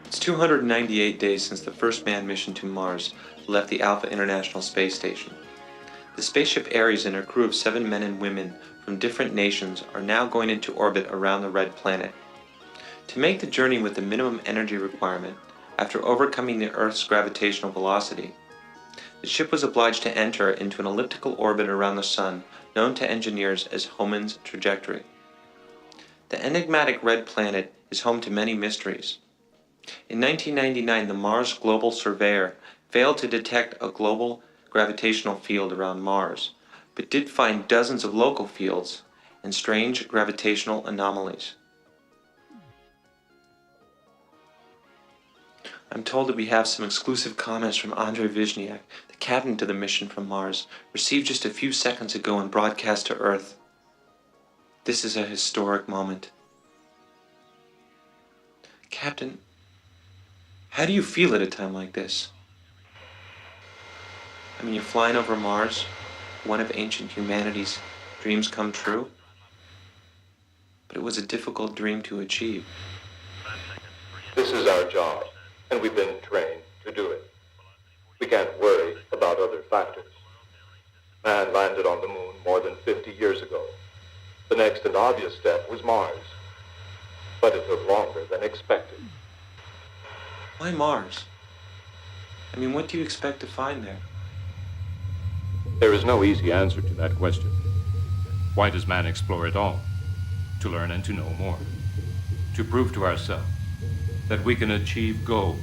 It's 298 days since the first manned mission to Mars left the Alpha International Space Station. The spaceship Ares and her crew of 7 men and women from different nations are now going into orbit around the red planet. To make the journey with the minimum energy requirement, after overcoming the Earth's gravitational velocity, the ship was obliged to enter into an elliptical orbit around the Sun known to engineers as Hohmann's trajectory. The enigmatic red planet is home to many mysteries. In 1999, the Mars Global Surveyor failed to detect a global gravitational field around Mars, but did find dozens of local fields and strange gravitational anomalies. I'm told that we have some exclusive comments from Andrei Vizhniak, the captain to the mission from Mars, received just a few seconds ago and broadcast to Earth. This is a historic moment. Captain, how do you feel at a time like this? I mean, you're flying over Mars, one of ancient humanity's dreams come true, but it was a difficult dream to achieve. This is our job, and we've been trained to do it. We can't worry about other factors. Man landed on the moon more than 50 years ago. The next and obvious step was Mars, but it took longer than expected. Why Mars? I mean, what do you expect to find there? There is no easy answer to that question. Why does man explore at all? To learn and to know more. To prove to ourselves that we can achieve goals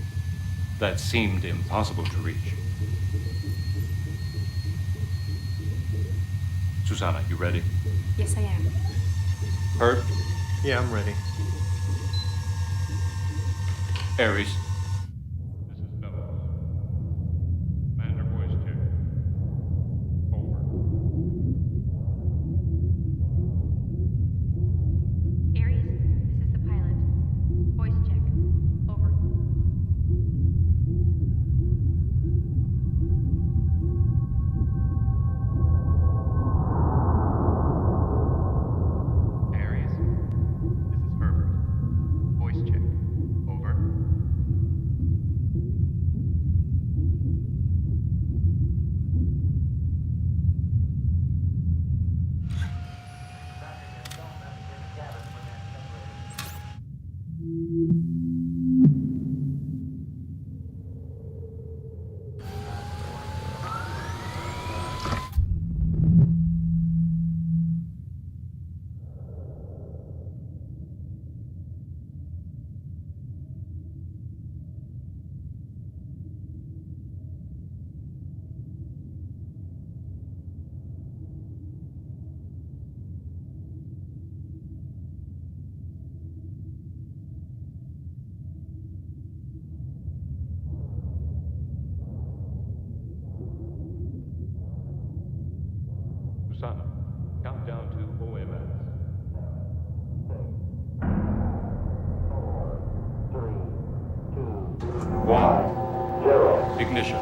that seemed impossible to reach. Susanna, you ready? Yes, I am. Herb? Yeah, I'm ready. Ares? This is Bellows. Commander voice check. Over. Ares, this is the pilot. Voice check. Over. Aries, this is Herbert. Voice check. Over. Susanna, count down to OMS. 1. Ignition.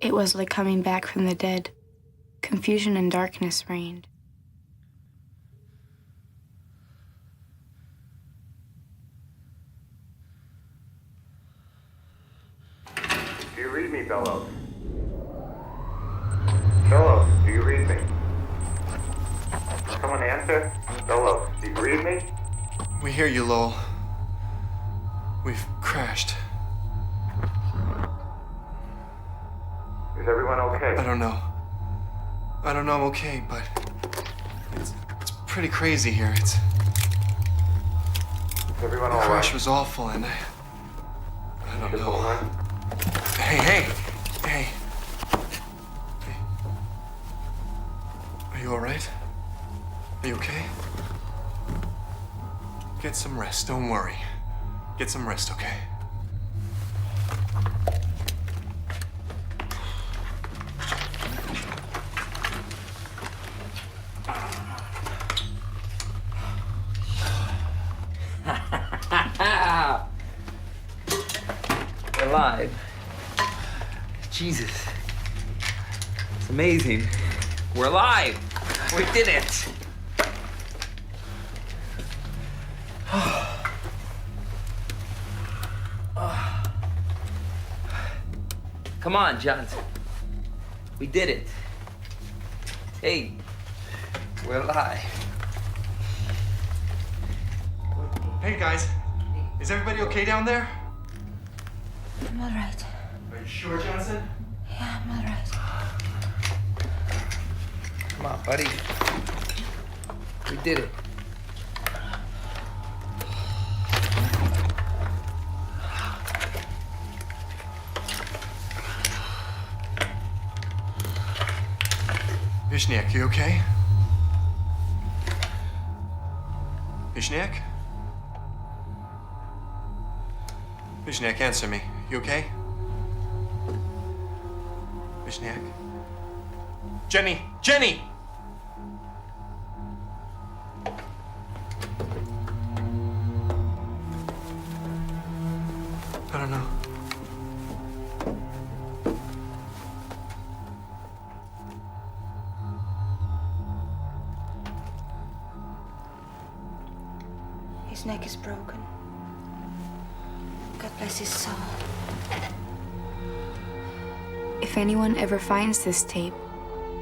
It was like coming back from the dead. Confusion and darkness reigned. Do you read me, Bellows? Bellows, do you read me? Someone answer? Bellows, do you read me? We hear you, Lowell. We've crashed. Is everyone okay? I don't know. I'm okay, but it's pretty crazy here. Is everyone The all crash right? was awful, and I don't Ship know. all right? Hey. Are you all right? Are you okay? Get some rest. Don't worry. Get some rest, okay? We're alive. Jesus. It's amazing. We're alive. We did it. Come on, Johnson. We did it. Hey, we're alive. Hey, guys. Is everybody okay down there? I'm all right. Are you sure, Johnson? Yeah, I'm all right. Come on, buddy. We did it. Vishniak, you okay? Vishniak? Vishniak, answer me. You okay? Vishniak? Jenny! Jenny! I don't know. His neck is broken. God bless his soul. If anyone ever finds this tape,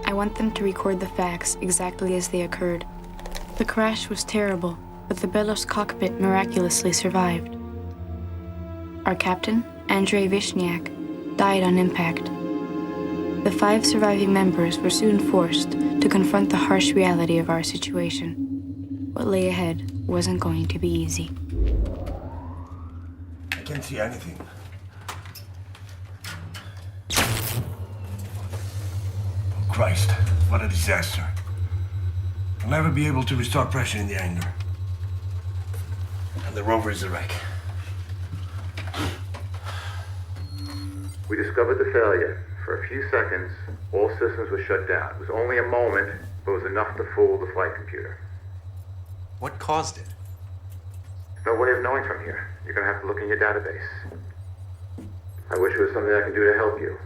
I want them to record the facts exactly as they occurred. The crash was terrible, but the Belos cockpit miraculously survived. Our captain, Andrei Vishniak, died on impact. The 5 surviving members were soon forced to confront the harsh reality of our situation. What lay ahead wasn't going to be easy. I can't see anything. Oh, Christ, what a disaster. I'll never be able to restore pressure in the hangar. And the rover is a wreck. We discovered the failure. For a few seconds, all systems were shut down. It was only a moment, but it was enough to fool the flight computer. What caused it? There's no way of knowing from here. You're gonna have to look in your database. I wish there was something I can do to help you.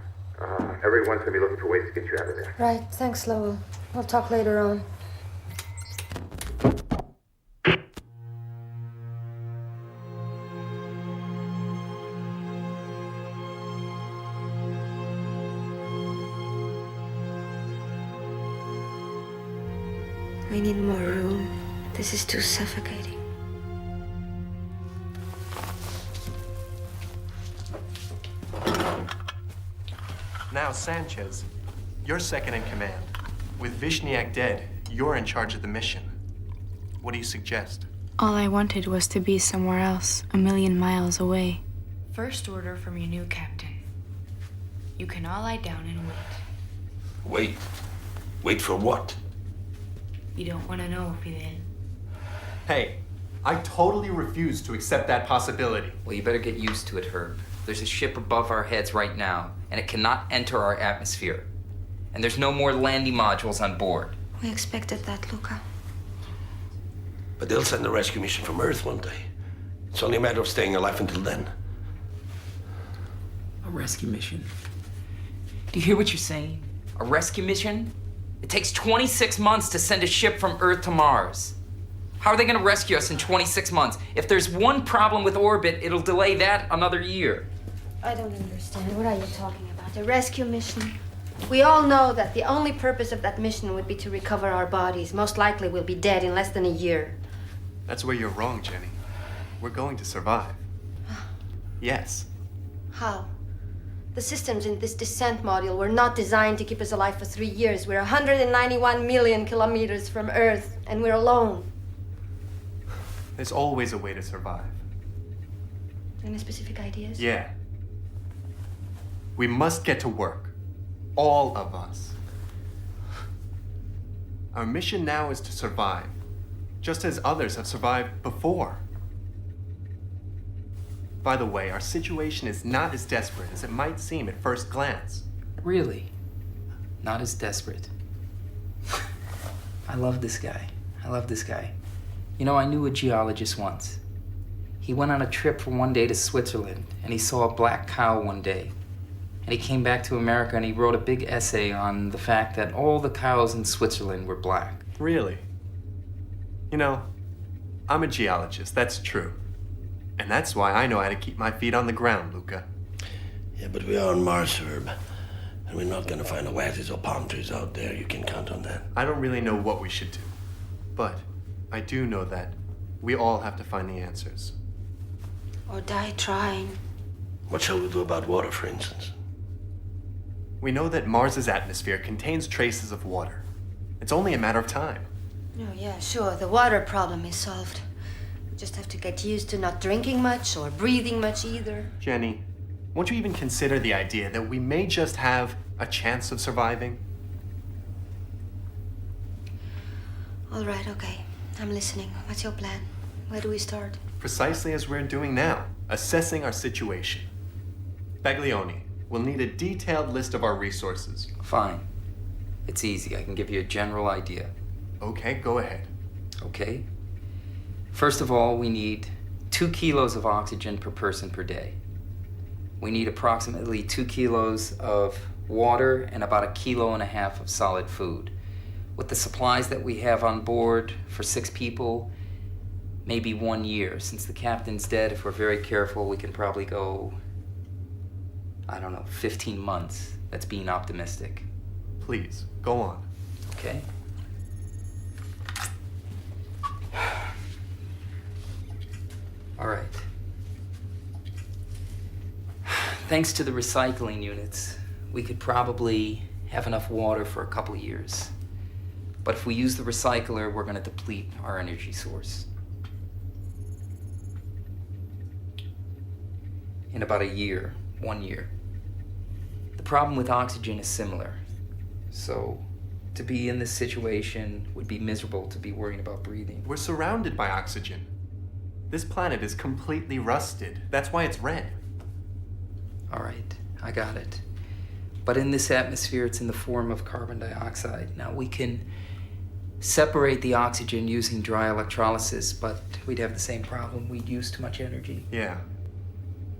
Everyone's gonna be looking for ways to get you out of there. Right, thanks, Lowell. We'll talk later on. We need more room. This is too suffocating. Now, Sanchez, you're second in command. With Vishniak dead, you're in charge of the mission. What do you suggest? All I wanted was to be somewhere else, a million miles away. First order from your new captain. You can all lie down and wait. Wait. Wait for what? You don't want to know, Fidel. Hey, I totally refuse to accept that possibility. Well, you better get used to it, Herb. There's a ship above our heads right now, and it cannot enter our atmosphere. And there's no more landing modules on board. We expected that, Luca. But they'll send a rescue mission from Earth one day. It's only a matter of staying alive until then. A rescue mission? Do you hear what you're saying? A rescue mission? It takes 26 months to send a ship from Earth to Mars. How are they going to rescue us in 26 months? If there's one problem with orbit, it'll delay that another year. I don't understand. What are you talking about? A rescue mission? We all know that the only purpose of that mission would be to recover our bodies. Most likely we'll be dead in less than a year. That's where you're wrong, Jenny. We're going to survive. Yes. How? The systems in this descent module were not designed to keep us alive for 3 years. We're 191 million kilometers from Earth, and we're alone. There's always a way to survive. Any specific ideas? Yeah. We must get to work. All of us. Our mission now is to survive, just as others have survived before. By the way, our situation is not as desperate as it might seem at first glance. Really? Not as desperate. I love this guy. I love this guy. You know, I knew a geologist once. He went on a trip for one day to Switzerland, and he saw a black cow one day. And he came back to America and he wrote a big essay on the fact that all the cows in Switzerland were black. Really? You know, I'm a geologist, that's true. And that's why I know how to keep my feet on the ground, Luca. Yeah, but we are on Mars, Herb. And we're not gonna find oases or palm trees out there. You can count on that. I don't really know what we should do. But I do know that we all have to find the answers. Or die trying. What shall we do about water, for instance? We know that Mars's atmosphere contains traces of water. It's only a matter of time. Oh, yeah, sure. The water problem is solved. We just have to get used to not drinking much or breathing much either. Jenny, won't you even consider the idea that we may just have a chance of surviving? All right, okay. I'm listening. What's your plan? Where do we start? Precisely as we're doing now, assessing our situation. Baglioni, we'll need a detailed list of our resources. Fine. It's easy. I can give you a general idea. Okay, go ahead. Okay? First of all, we need 2 kilos of oxygen per person per day. We need approximately 2 kilos of water and about 1.5 kilos of solid food. With the supplies that we have on board for 6 people, maybe 1 year. Since the captain's dead, if we're very careful, we can probably go, I don't know, 15 months. That's being optimistic. Please, go on. Okay. All right. Thanks to the recycling units, we could probably have enough water for a couple years. But if we use the recycler, we're going to deplete our energy source. In about a year, 1 year. The problem with oxygen is similar. So, to be in this situation would be miserable to be worrying about breathing. We're surrounded by oxygen. This planet is completely rusted. That's why it's red. All right, I got it. But in this atmosphere, it's in the form of carbon dioxide. Now, we can separate the oxygen using dry electrolysis, but we'd have the same problem. We'd use too much energy. Yeah.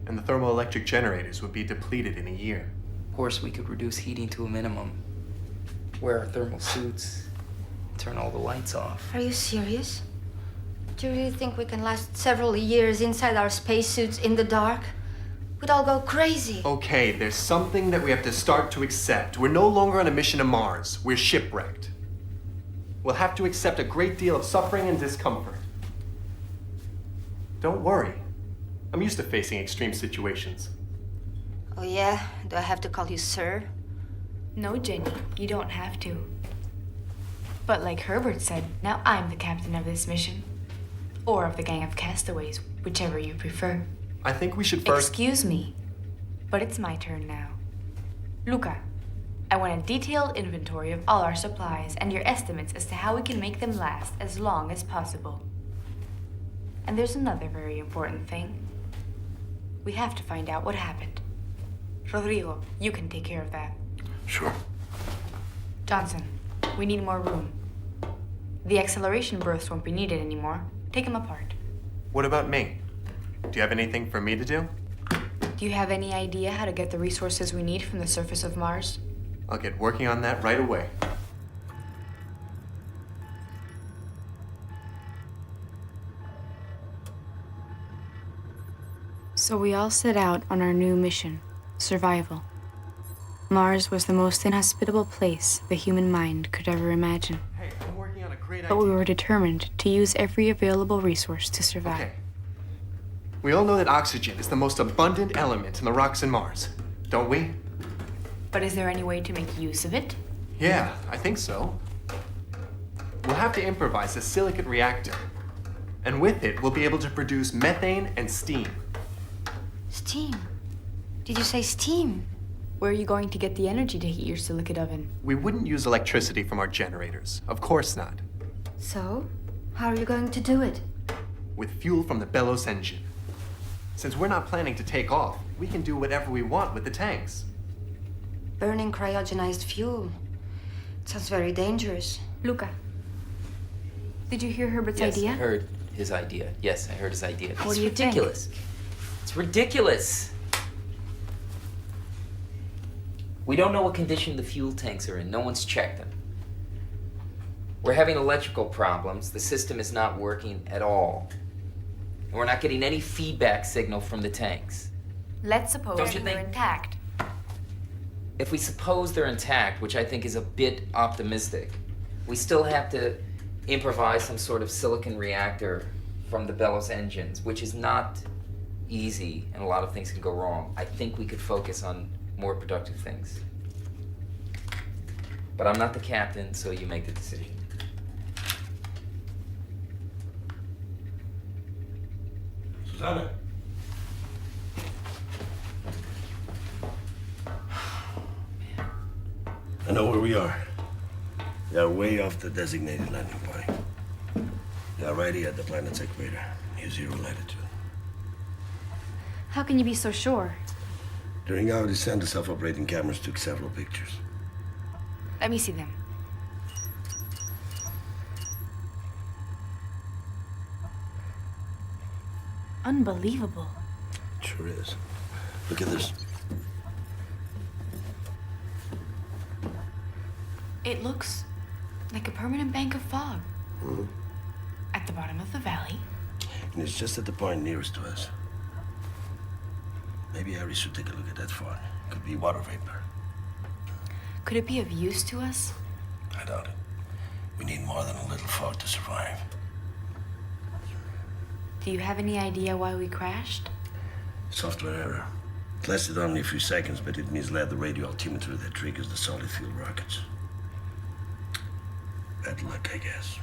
And the thermoelectric generators would be depleted in a year. Of course, we could reduce heating to a minimum, wear our thermal suits, turn all the lights off. Are you serious? Do you really think we can last several years inside our spacesuits in the dark? We'd all go crazy. Okay, there's something that we have to start to accept. We're no longer on a mission to Mars. We're shipwrecked. we'll have to accept a great deal of suffering and discomfort. Don't worry. I'm used to facing extreme situations. Oh, yeah? Do I have to call you sir? No, Jenny, you don't have to. But like Herbert said, now I'm the captain of this mission. Or of the gang of castaways, whichever you prefer. I think we should first... Excuse me, but it's my turn now. Luca, I want a detailed inventory of all our supplies and your estimates as to how we can make them last as long as possible. And there's another very important thing. We have to find out what happened. Rodrigo, you can take care of that. Sure. Johnson, we need more room. The acceleration berths won't be needed anymore. Take them apart. What about me? Do you have anything for me to do? Do you have any idea how to get the resources we need from the surface of Mars? I'll get working on that right away. So we all set out on our new mission, survival. Mars was the most inhospitable place the human mind could ever imagine. Hey, I'm working on a great idea. But we were determined to use every available resource to survive. Okay. We all know that oxygen is the most abundant element in the rocks in Mars, don't we? But is there any way to make use of it? Yeah, I think so. We'll have to improvise a silicate reactor. And with it, we'll be able to produce methane and steam. Steam? Did you say steam? Where are you going to get the energy to heat your silicate oven? We wouldn't use electricity from our generators. Of course not. So, how are you going to do it? With fuel from the bellows engine. Since we're not planning to take off, we can do whatever we want with the tanks. Burning cryogenized fuel. Sounds very dangerous. Luca, did you hear Herbert's Yes, idea? I heard his idea. Yes, I heard his idea. What do you think? Ridiculous. It's ridiculous. We don't know what condition the fuel tanks are in. No one's checked them. We're having electrical problems. The system is not working at all. And we're not getting any feedback signal from the tanks. Let's suppose Don't you they're think- intact. If we suppose they're intact, which I think is a bit optimistic, we still have to improvise some sort of silicon reactor from the bellows engines, which is not easy, and a lot of things can go wrong. I think we could focus on more productive things. But I'm not the captain, so you make the decision. Susanna. I know where we are. We are way off the designated landing point. We are right here at the planet's equator, near 0 latitude. How can you be so sure? During our descent, the self-operating cameras took several pictures. Let me see them. Unbelievable. Sure is. Look at this. It looks like a permanent bank of fog. Mm-hmm. At the bottom of the valley. And it's just at the point nearest to us. Maybe Harry should take a look at that fog. Could be water vapor. Could it be of use to us? I doubt it. We need more than a little fog to survive. Do you have any idea why we crashed? Software error. It lasted only a few seconds, but it misled the radio altimeter that triggers the solid fuel rockets. Bad luck, I guess.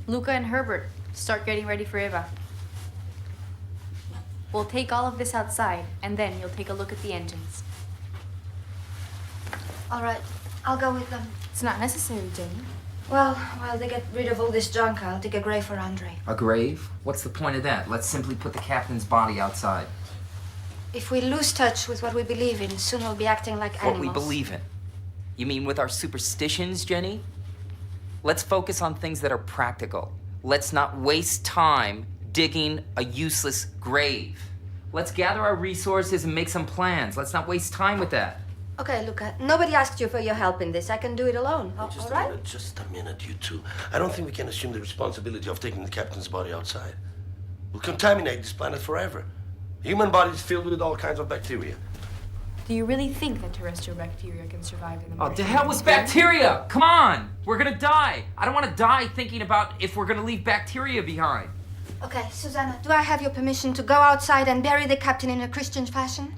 Luca and Herbert, start getting ready for Eva. We'll take all of this outside, and then you'll take a look at the engines. All right, I'll go with them. It's not necessary, Jenny. Well, while they get rid of all this junk, I'll dig a grave for Andre. A grave? What's the point of that? Let's simply put the captain's body outside. If we lose touch with what we believe in, soon we'll be acting like What animals. we believe in. You mean with our superstitions, Jenny? Let's focus on things that are practical. Let's not waste time digging a useless grave. Let's gather our resources and make some plans. Let's not waste time with that. Okay, Luca, nobody asked you for your help in this. I can do it alone. Just all right? just a minute, you two. I don't think we can assume the responsibility of taking the captain's body outside. We'll contaminate this planet forever. The human body is filled with all kinds of bacteria. Do you really think that terrestrial bacteria can survive in the Oh, Martian to hell with bacteria! Come on! We're gonna die. I don't want to die thinking about if we're gonna leave bacteria behind. Okay, Susanna, do I have your permission to go outside and bury the captain in a Christian fashion?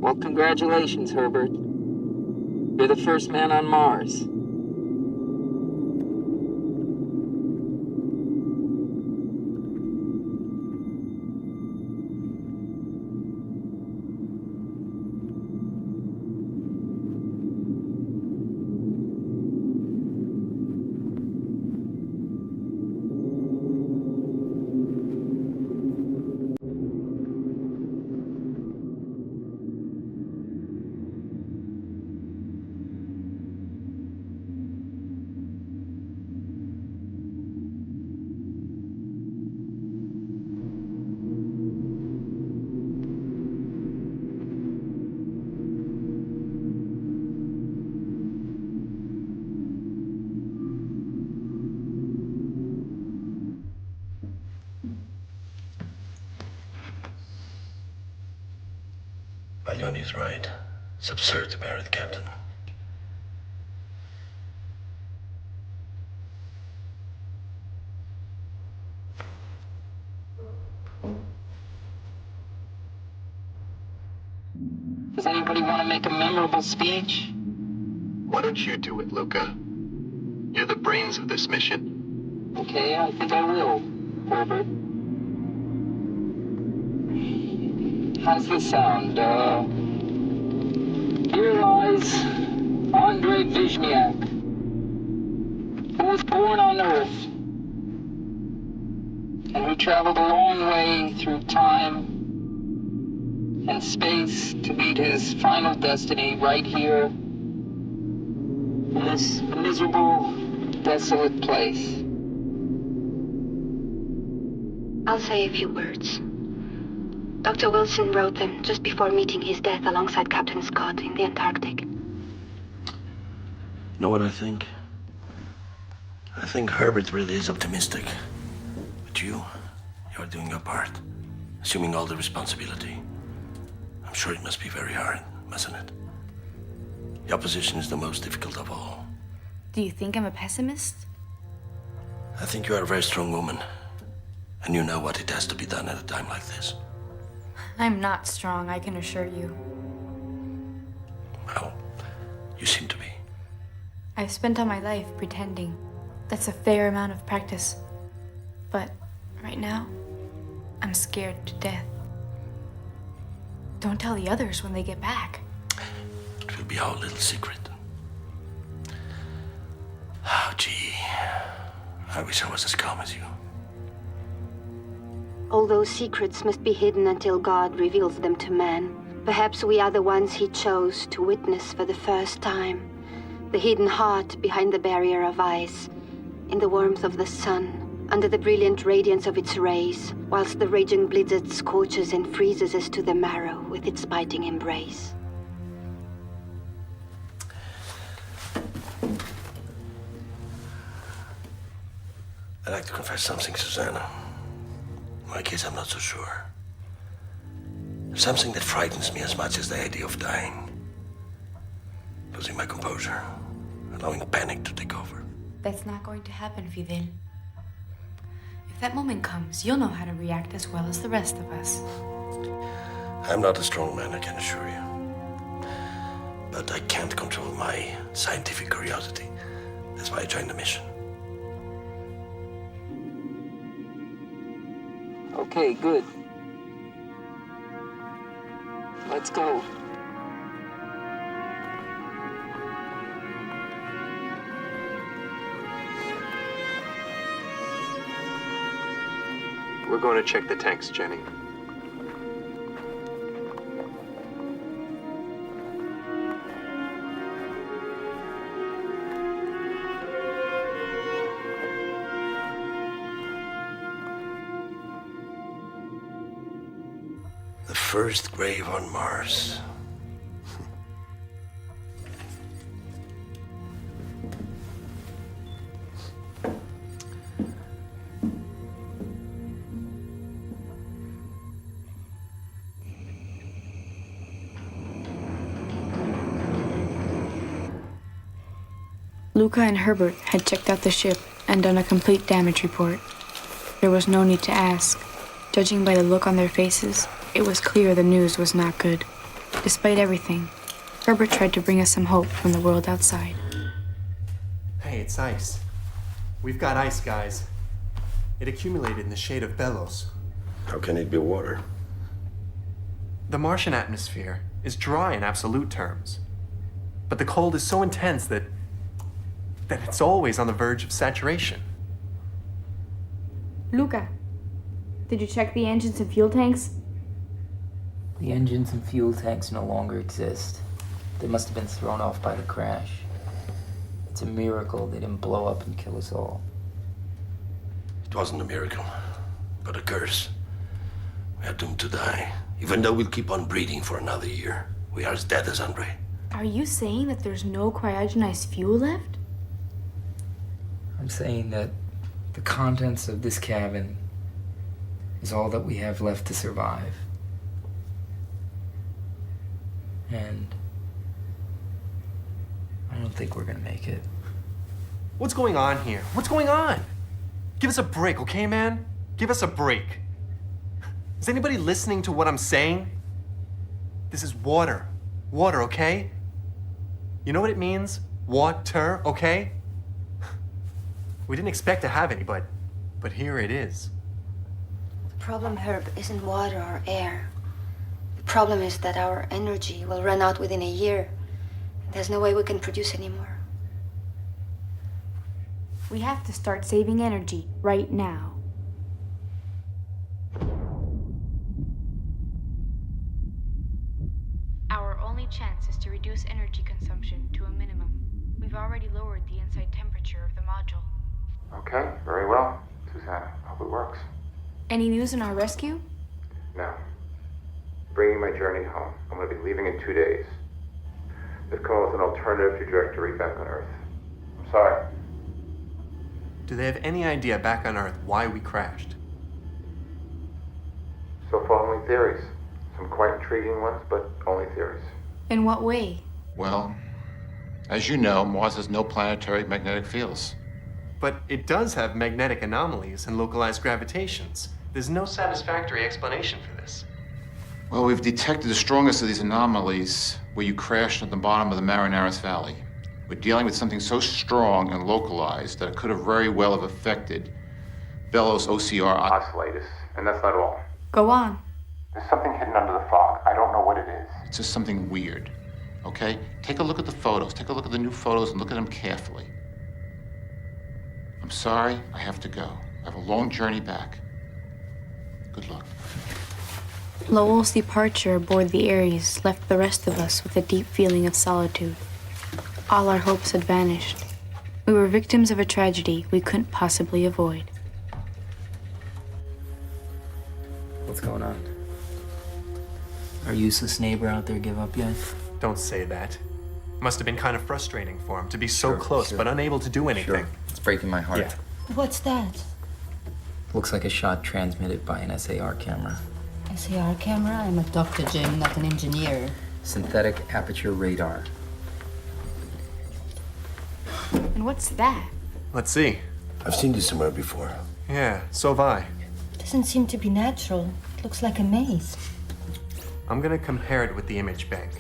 Well, congratulations, Herbert. You're the first man on Mars. Baglioni's right. It's absurd to bury the captain. Does anybody want to make a memorable speech? Why don't you do it, Luca? You're the brains of this mission. Okay, I think I will, Herbert. How's this sound? Here lies Andrei Vishniak, who was born on Earth and who traveled a long way through time and space to meet his final destiny right here in this miserable, desolate place. I'll say a few words. Dr. Wilson wrote them just before meeting his death alongside Captain Scott in the Antarctic. You know what I think? I think Herbert really is optimistic. But you're doing your part, assuming all the responsibility. I'm sure it must be very hard, mustn't it? The opposition is the most difficult of all. Do you think I'm a pessimist? I think you are a very strong woman, and you know what it has to be done at a time like this. I'm not strong, I can assure you. Well, you seem to be. I've spent all my life pretending. That's a fair amount of practice. But right now, I'm scared to death. Don't tell the others when they get back. It will be our little secret. Oh, gee. I wish I was as calm as you. All those secrets must be hidden until God reveals them to man. Perhaps we are the ones he chose to witness for the first time. The hidden heart behind the barrier of ice, in the warmth of the sun, under the brilliant radiance of its rays, whilst the raging blizzard scorches and freezes us to the marrow with its biting embrace. I'd like to confess something, Susanna. In my case, I'm not so sure. Something that frightens me as much as the idea of dying. Losing my composure, allowing panic to take over. That's not going to happen, Fidel. If that moment comes, you'll know how to react as well as the rest of us. I'm not a strong man, I can assure you. But I can't control my scientific curiosity. That's why I joined the mission. Okay, good. Let's go. We're going to check the tanks, Jenny. The first grave on Mars. Luca and Herbert had checked out the ship and done a complete damage report. There was no need to ask. Judging by the look on their faces, it was clear the news was not good. Despite everything, Herbert tried to bring us some hope from the world outside. Hey, it's ice. We've got ice, guys. It accumulated in the shade of Belos. How can it be water? The Martian atmosphere is dry in absolute terms. But the cold is so intense that it's always on the verge of saturation. Luca, did you check the engines and fuel tanks? The engines and fuel tanks no longer exist. They must have been thrown off by the crash. It's a miracle they didn't blow up and kill us all. It wasn't a miracle, but a curse. We are doomed to die. Even though we'll keep on breathing for another year, we are as dead as Andre. Are you saying that there's no cryogenized fuel left? I'm saying that the contents of this cabin is all that we have left to survive. And I don't think we're gonna make it. What's going on here? What's going on? Give us a break, okay, man? Give us a break. Is anybody listening to what I'm saying? This is water. Water, okay? You know what it means? Water, okay? We didn't expect to have any, but here it is. The problem, Herb, isn't water or air. The problem is that our energy will run out within a year. There's no way we can produce anymore. We have to start saving energy right now. Our only chance is to reduce energy consumption to a minimum. We've already lowered the inside temperature of the module. Okay, very well. Susanna, hope it works. Any news on our rescue? Now, bringing my journey home. I'm going to be leaving in 2 days. This calls an alternative trajectory back on Earth. I'm sorry. Do they have any idea back on Earth why we crashed? So far, only theories. Some quite intriguing ones, but only theories. In what way? Well, as you know, Mars has no planetary magnetic fields. But it does have magnetic anomalies and localized gravitations. There's no satisfactory explanation for this. Well, we've detected the strongest of these anomalies where you crashed at the bottom of the Marineris Valley. We're dealing with something so strong and localized that it could have very well have affected Belos OCR oscillators, and that's not all. Go on. There's something hidden under the fog. I don't know what it is. It's just something weird, okay? Take a look at the photos. Take a look at the new photos and look at them carefully. I'm sorry, I have to go. I have a long journey back. Good luck. Lowell's departure aboard the Ares left the rest of us with a deep feeling of solitude. All our hopes had vanished. We were victims of a tragedy we couldn't possibly avoid. What's going on? Our useless neighbor out there give up yet? Don't say that. Must have been kind of frustrating for him to be so Sure, close sure. but unable to do anything. Sure. It's breaking my heart. Yeah. What's that? Looks like a shot transmitted by an SAR camera. SAR camera? I'm a doctor, Jim, not an engineer. Synthetic aperture radar. And what's that? Let's see. I've seen this somewhere before. Yeah, so have I. Doesn't seem to be natural. It looks like a maze. I'm gonna compare it with the image bank.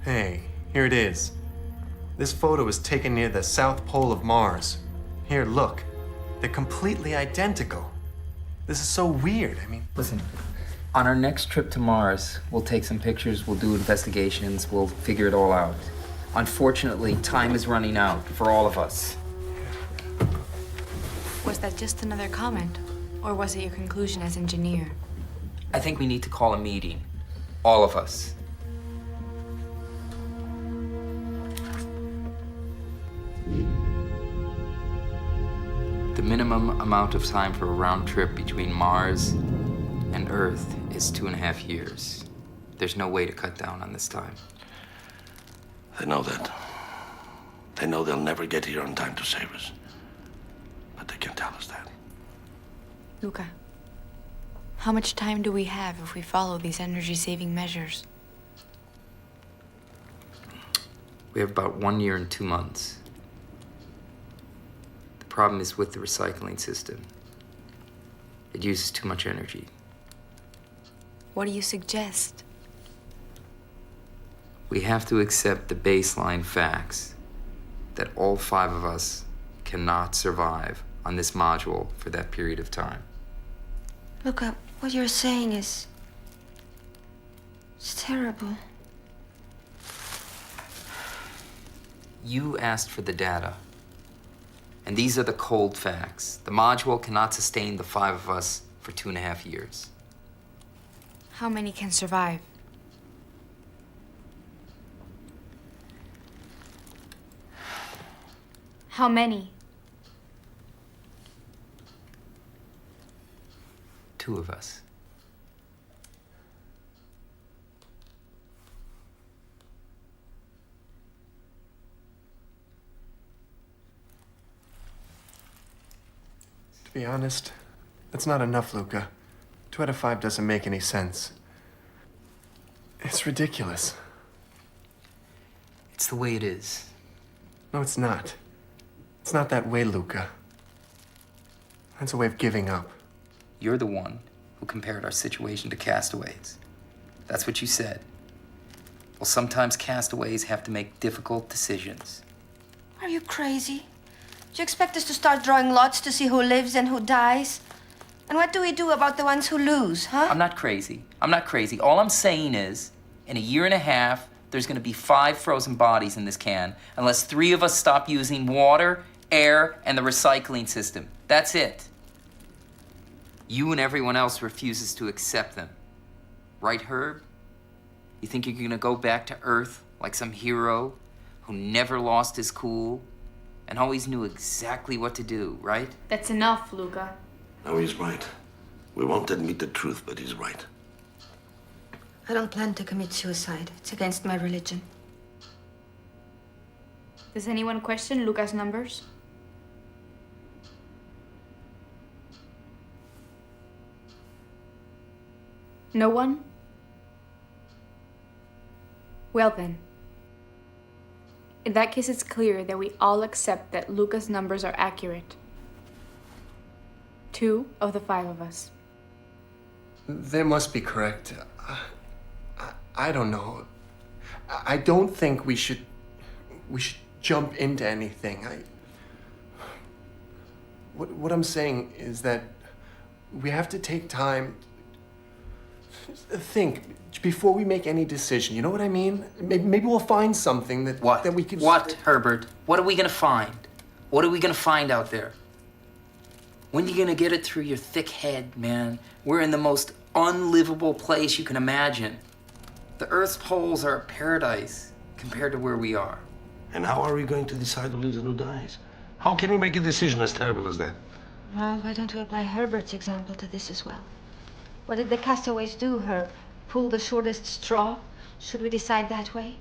Hey, here it is. This photo was taken near the south pole of Mars. Here, look. They're completely identical. This is so weird. I mean, Listen, on our next trip to Mars, we'll take some pictures, we'll do investigations, we'll figure it all out. Unfortunately, time is running out for all of us. Was that just another comment? Or was it your conclusion as engineer? I think we need to call a meeting. All of us. The minimum amount of time for a round trip between Mars and Earth is 2.5 years. There's no way to cut down on this time. They know that. They know they'll never get here on time to save us. But they can't tell us that. Luca, how much time do we have if we follow these energy-saving measures? We have about 1 year and 2 months. The problem is with the recycling system. It uses too much energy. What do you suggest? We have to accept the baseline facts that all 5 of us cannot survive on this module for that period of time. Luca, what you're saying is... it's terrible. You asked for the data. And these are the cold facts. The module cannot sustain the 5 of us for 2.5 years. How many can survive? How many? 2 of us. To be honest, that's not enough, Luca. 2 out of 5 doesn't make any sense. It's ridiculous. It's the way it is. No, it's not. It's not that way, Luca. That's a way of giving up. You're the one who compared our situation to castaways. That's what you said. Well, sometimes castaways have to make difficult decisions. Are you crazy? Do you expect us to start drawing lots to see who lives and who dies? And what do we do about the ones who lose, huh? I'm not crazy. I'm not crazy. All I'm saying is, in 1.5 years, there's gonna be 5 frozen bodies in this can unless 3 of us stop using water, air, and the recycling system. That's it. You and everyone else refuses to accept them. Right, Herb? You think you're gonna go back to Earth like some hero who never lost his cool and always knew exactly what to do, right? That's enough, Luca. No, he's right. We won't admit the truth, but he's right. I don't plan to commit suicide. It's against my religion. Does anyone question Luca's numbers? No one? Well then. In that case, it's clear that we all accept that Luca's numbers are accurate. 2 of the 5 of us. They must be correct. I don't know. I don't think we should jump into anything. What I'm saying is that we have to take time. Think before we make any decision. You know what I mean? Maybe we'll find something that we can. What, Herbert? What are we gonna find? What are we gonna find out there? When are you gonna get it through your thick head, man? We're in the most unlivable place you can imagine. The Earth's poles are a paradise compared to where we are. And how are we going to decide who lives and who dies? How can we make a decision as terrible as that? Well, why don't we apply Herbert's example to this as well? What did the castaways do, Herb? Pull the shortest straw? Should we decide that way?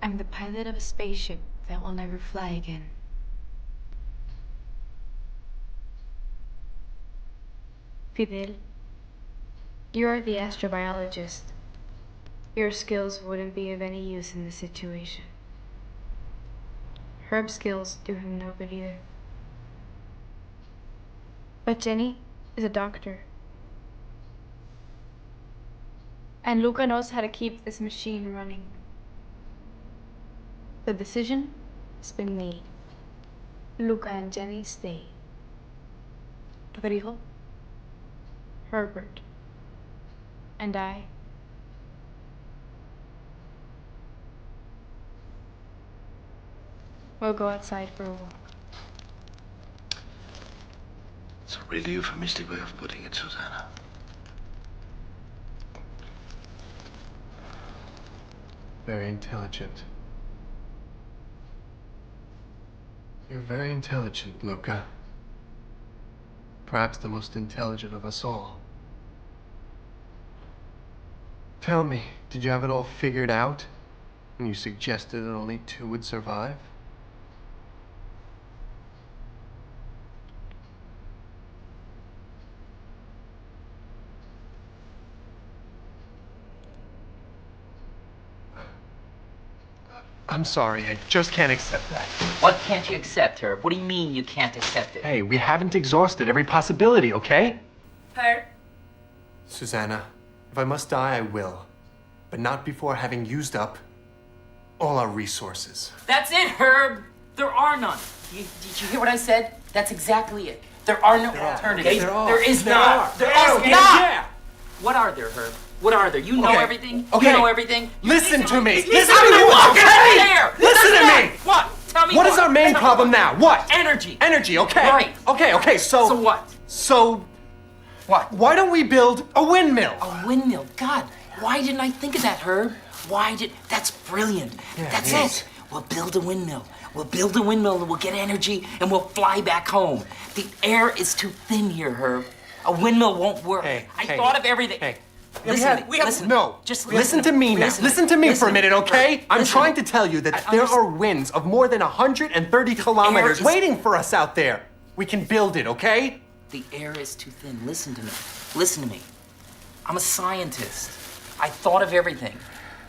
I'm the pilot of a spaceship that will never fly again. Fidel, you're the astrobiologist. Your skills wouldn't be of any use in this situation. Herb's skills do him no good either. But Jenny is a doctor. And Luca knows how to keep this machine running. The decision has been made. Luca and Jenny stay. Rodrigo, Herbert, and I. We'll go outside for a walk. It's a really euphemistic way of putting it, Susanna. Very intelligent. You're very intelligent, Luca. Perhaps the most intelligent of us all. Tell me, did you have it all figured out when you suggested that only 2 would survive? I'm sorry, I just can't accept that. What can't you accept, Herb? What do you mean you can't accept it? Hey, we haven't exhausted every possibility, okay? Herb? Susanna, if I must die, I will. But not before having used up all our resources. That's it, Herb. There are none. Did you hear what I said? That's exactly it. There are no alternatives. There is not. There is not. What are there, Herb? What are there? You know everything? Okay. You know everything? Listen to me. Listen to me. Okay. Listen to me. What? Tell me what is our main problem now? What? Energy. Energy, okay. Right. Okay, so... So what? So... What? Why don't we build a windmill? A windmill? God, why didn't I think of that, Herb? That's brilliant. Yeah, That's it is. it. We'll build a windmill. We'll build a windmill and we'll get energy and we'll fly back home. The air is too thin here, Herb. A windmill won't work. I thought of everything. Hey. Listen. No. Just listen to me now. Listen to me for a minute, okay? I'm Listen. trying to tell you that there are winds of more than 130 kilometers waiting for us out there. We can build it, okay? The air is too thin. Listen to me. Listen to me. I'm a scientist. I thought of everything.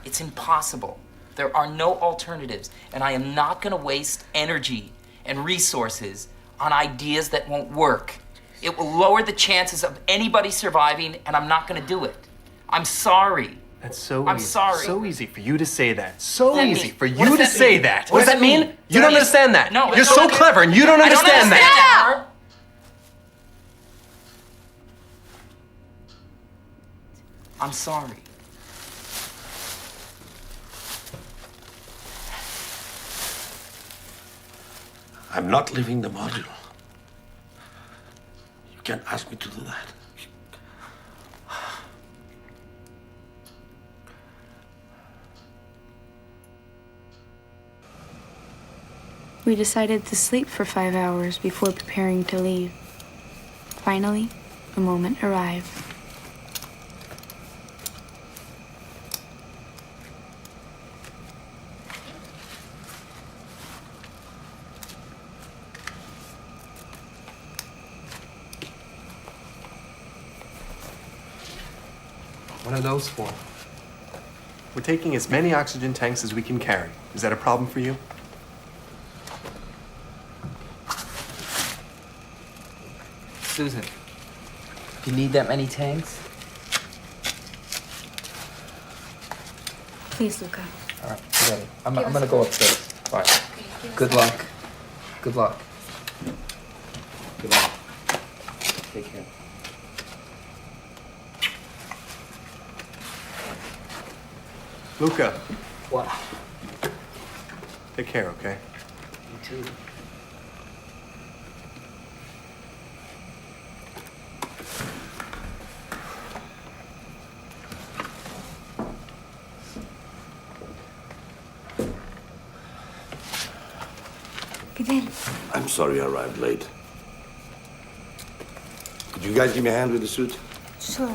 It's impossible. There are no alternatives, and I am not going to waste energy and resources on ideas that won't work. It will lower the chances of anybody surviving, and I'm not going to do it. I'm sorry. That's so I'm easy. sorry. So easy for you to say that. So What does that easy mean? for What you does to that say mean? that. What What does that mean? You don't understand that. No, You're so clever and you don't understand that. that. I'm sorry. I'm not leaving the module. You can't ask me to do that. We decided to sleep for 5 hours before preparing to leave. Finally, the moment arrived. What are those for? We're taking as many oxygen tanks as we can carry. Is that a problem for you? Susan, do you need that many tanks? Please, Luca. All right, I got it. I'm gonna go upstairs. Bye. Good luck. Good luck. Good luck. Take care. Luca, What? take care, okay? You too. Get in. I'm sorry I arrived late. Could you guys give me a hand with the suit? Sure.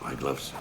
My gloves.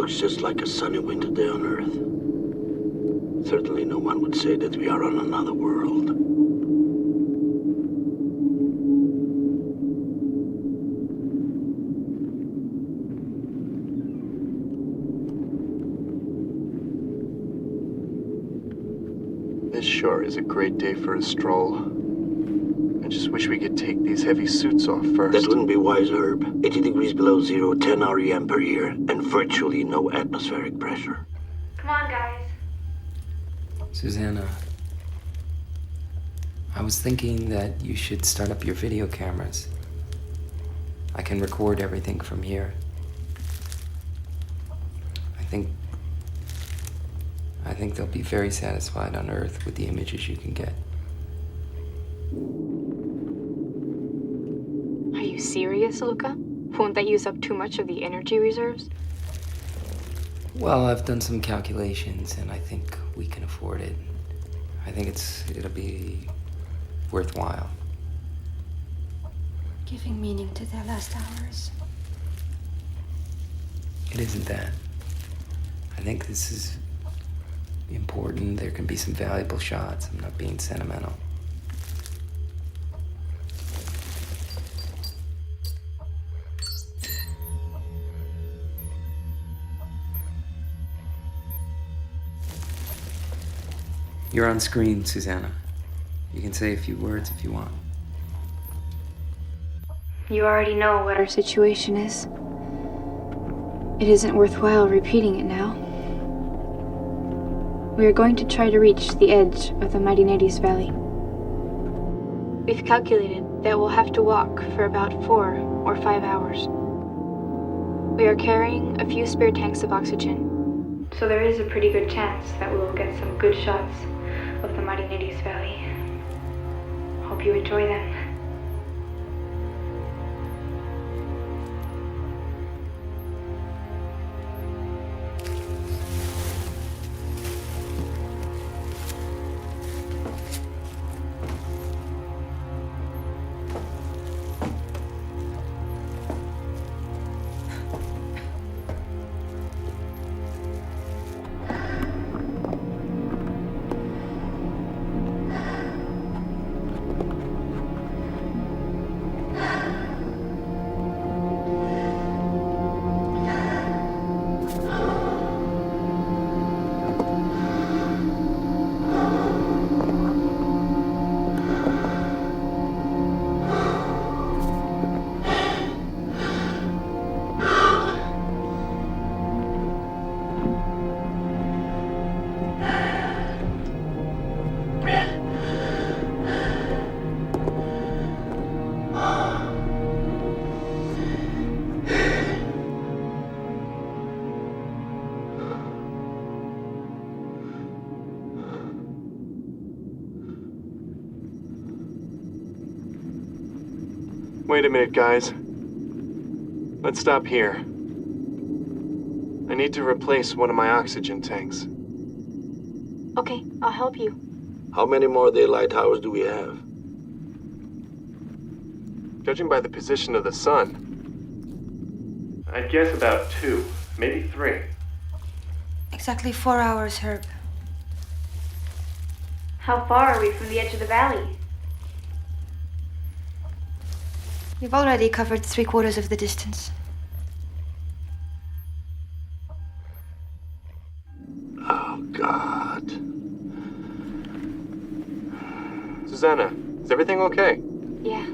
much just like a sunny winter day on Earth. Certainly no one would say that we are on another world. This sure is a great day for a stroll. I just wish we could take these heavy suits off first. That wouldn't be wise, Herb. 80 degrees below zero, 10 REM per year, and virtually no atmospheric pressure. Come on, guys. Susanna, I was thinking that you should start up your video cameras. I can record everything from here. I think they'll be very satisfied on Earth with the images you can get. Are you serious, Luca? Won't that use up too much of the energy reserves? Well, I've done some calculations, and I think we can afford it. I think it'll be worthwhile. Giving meaning to their last hours. It isn't that. I think this is important. There can be some valuable shots. I'm not being sentimental. You're on screen, Susanna. You can say a few words if you want. You already know what our situation is. It isn't worthwhile repeating it now. We are going to try to reach the edge of the Malineni's Valley. We've calculated that we'll have to walk for about 4 or 5 hours. We are carrying a few spare tanks of oxygen, so there is a pretty good chance that we will get some good shots of the Malineni's Valley. Hope you enjoy them. Wait a minute, guys. Let's stop here. I need to replace one of my oxygen tanks. Okay, I'll help you. How many more daylight hours do we have? Judging by the position of the sun, I'd guess about 2, maybe 3. Exactly 4 hours, Herb. How far are we from the edge of the valley? We've already covered 3/4 of the distance. Oh, God. Susanna, is everything okay? Yeah.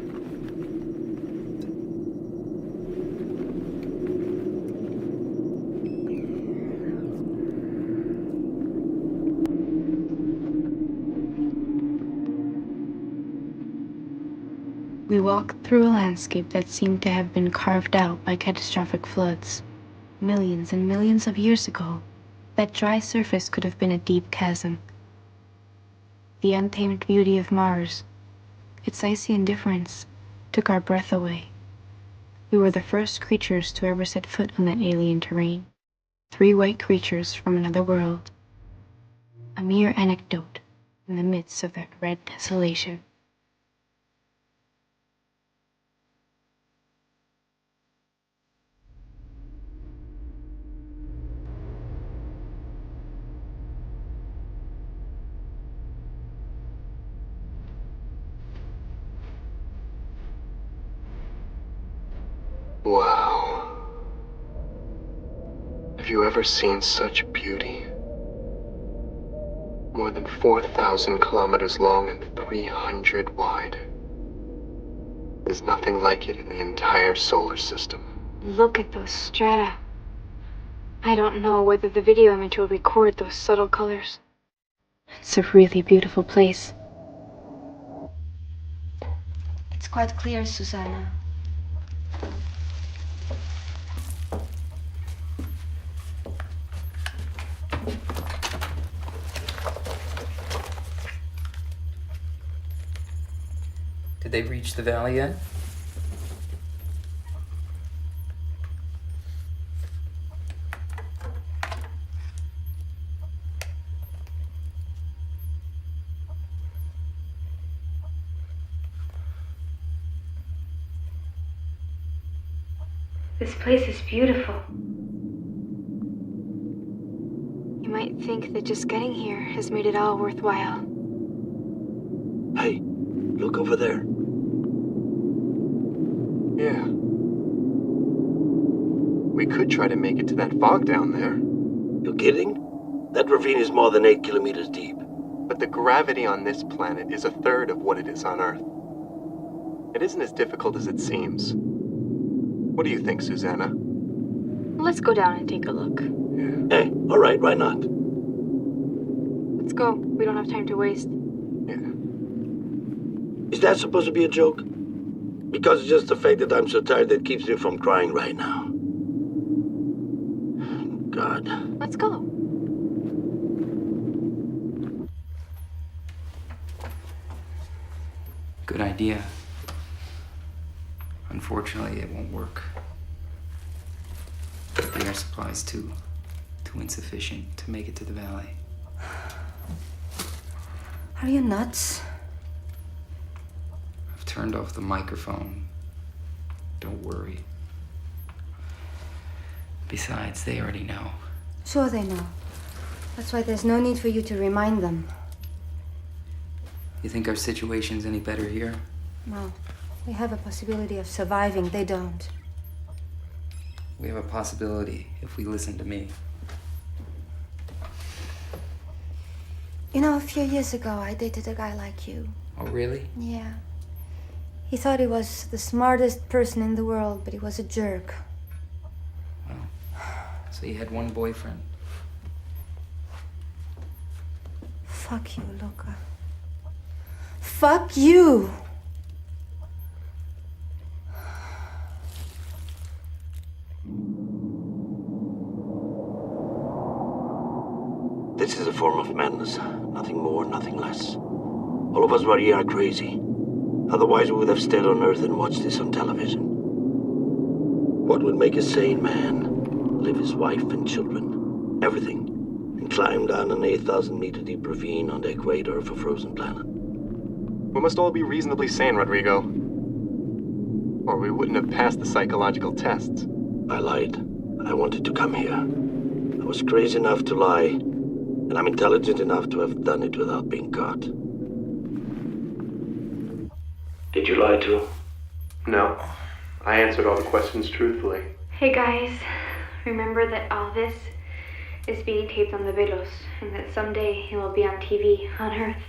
We walked through a landscape that seemed to have been carved out by catastrophic floods. Millions and millions of years ago, that dry surface could have been a deep chasm. The untamed beauty of Mars, its icy indifference, took our breath away. We were the first creatures to ever set foot on that alien terrain. 3 white creatures from another world. A mere anecdote in the midst of that red desolation. Wow. Have you ever seen such beauty? More than 4,000 kilometers long and 300 wide. There's nothing like it in the entire solar system. Look at those strata. I don't know whether the video image will record those subtle colors. It's a really beautiful place. It's quite clear, Susanna. Did they reach the valley yet? This place is beautiful. You might think that just getting here has made it all worthwhile. Hey, look over there. Yeah. We could try to make it to that fog down there. You kidding? That ravine is more than 8 kilometers deep. But the gravity on this planet is a third of what it is on Earth. It isn't as difficult as it seems. What do you think, Susanna? Let's go down and take a look. Yeah. Hey, all right, why not? Let's go. We don't have time to waste. Yeah. Is that supposed to be a joke? Because it's just the fact that I'm so tired that keeps me from crying right now. God. Let's go. Good idea. Unfortunately, it won't work. The air supply's too insufficient to make it to the valley. Are you nuts? I've turned off the microphone. Don't worry. Besides, they already know. Sure they know. That's why there's no need for you to remind them. You think our situation's any better here? No. We have a possibility of surviving. They don't. We have a possibility if we listen to me. You know, a few years ago, I dated a guy like you. Oh, really? Yeah. He thought he was the smartest person in the world, but he was a jerk. Well, so you had one boyfriend. Fuck you, Luca. Fuck you! This is a form of madness. Nothing more, nothing less. All of us were here are crazy. Otherwise, we would have stayed on Earth and watched this on television. What would make a sane man leave his wife and children, everything, and climb down an 8,000-meter deep ravine on the equator of a frozen planet? We must all be reasonably sane, Rodrigo. Or we wouldn't have passed the psychological tests. I lied. I wanted to come here. I was crazy enough to lie, and I'm intelligent enough to have done it without being caught. Did you lie too? No. I answered all the questions truthfully. Hey guys, remember that all this is being taped on the videos, and that someday it will be on TV on Earth.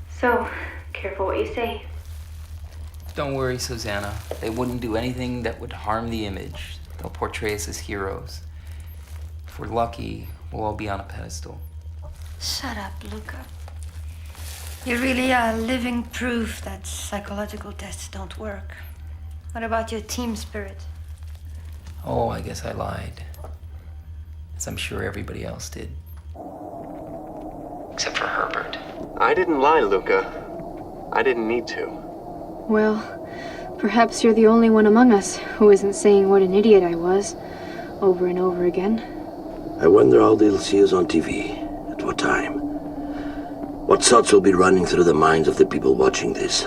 So, careful what you say. Don't worry, Susanna. They wouldn't do anything that would harm the image. They'll portray us as heroes. If we're lucky, we'll all be on a pedestal. Shut up, Luca. You really are living proof that psychological tests don't work. What about your team spirit? Oh, I guess I lied. As I'm sure everybody else did. Except for Herbert. I didn't lie, Luca. I didn't need to. Well, perhaps you're the only one among us who isn't saying what an idiot I was over and over again. I wonder how they'll see us on TV. At what time? What thoughts will be running through the minds of the people watching this?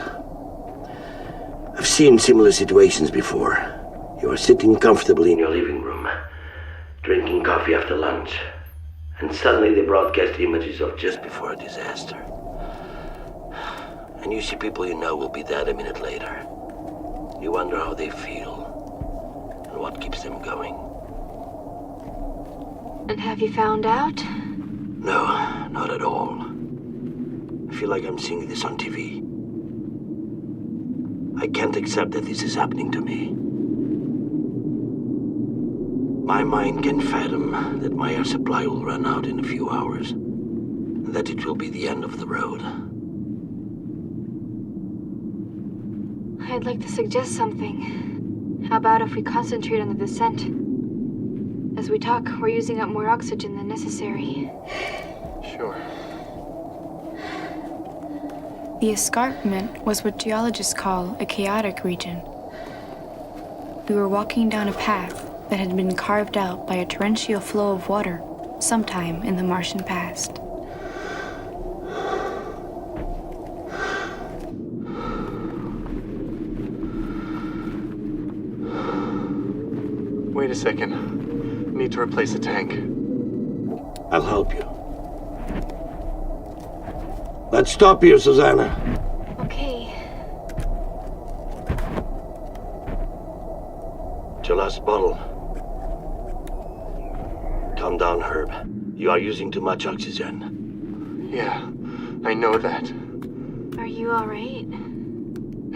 I've seen similar situations before. You are sitting comfortably in your living room, drinking coffee after lunch, and suddenly they broadcast images of just before a disaster. And you see people you know will be dead a minute later. You wonder how they feel. what keeps them going. And have you found out? No, not at all. I feel like I'm seeing this on TV. I can't accept that this is happening to me. My mind can fathom that my air supply will run out in a few hours, and that it will be the end of the road. I'd like to suggest something. How about if we concentrate on the descent? As we talk, we're using up more oxygen than necessary. Sure. The escarpment was what geologists call a chaotic region. We were walking down a path that had been carved out by a torrential flow of water sometime in the Martian past. Wait a second. I need to replace the tank. I'll help you. Let's stop here, Susanna. Okay. It's your last bottle. Calm down, Herb. You are using too much oxygen. Yeah, I know that. Are you all right?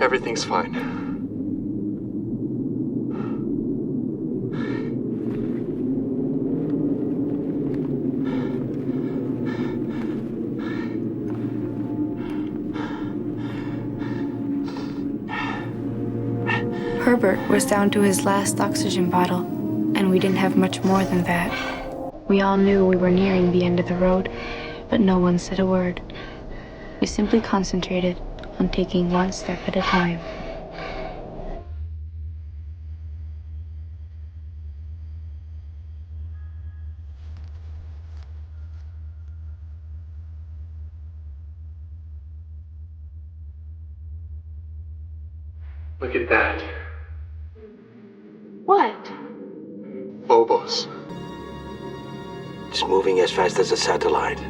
Everything's fine. Herbert was down to his last oxygen bottle, and we didn't have much more than that. We all knew we were nearing the end of the road, but no one said a word. We simply concentrated on taking one step at a time. Look at that. What? Phobos. It's moving as fast as a satellite.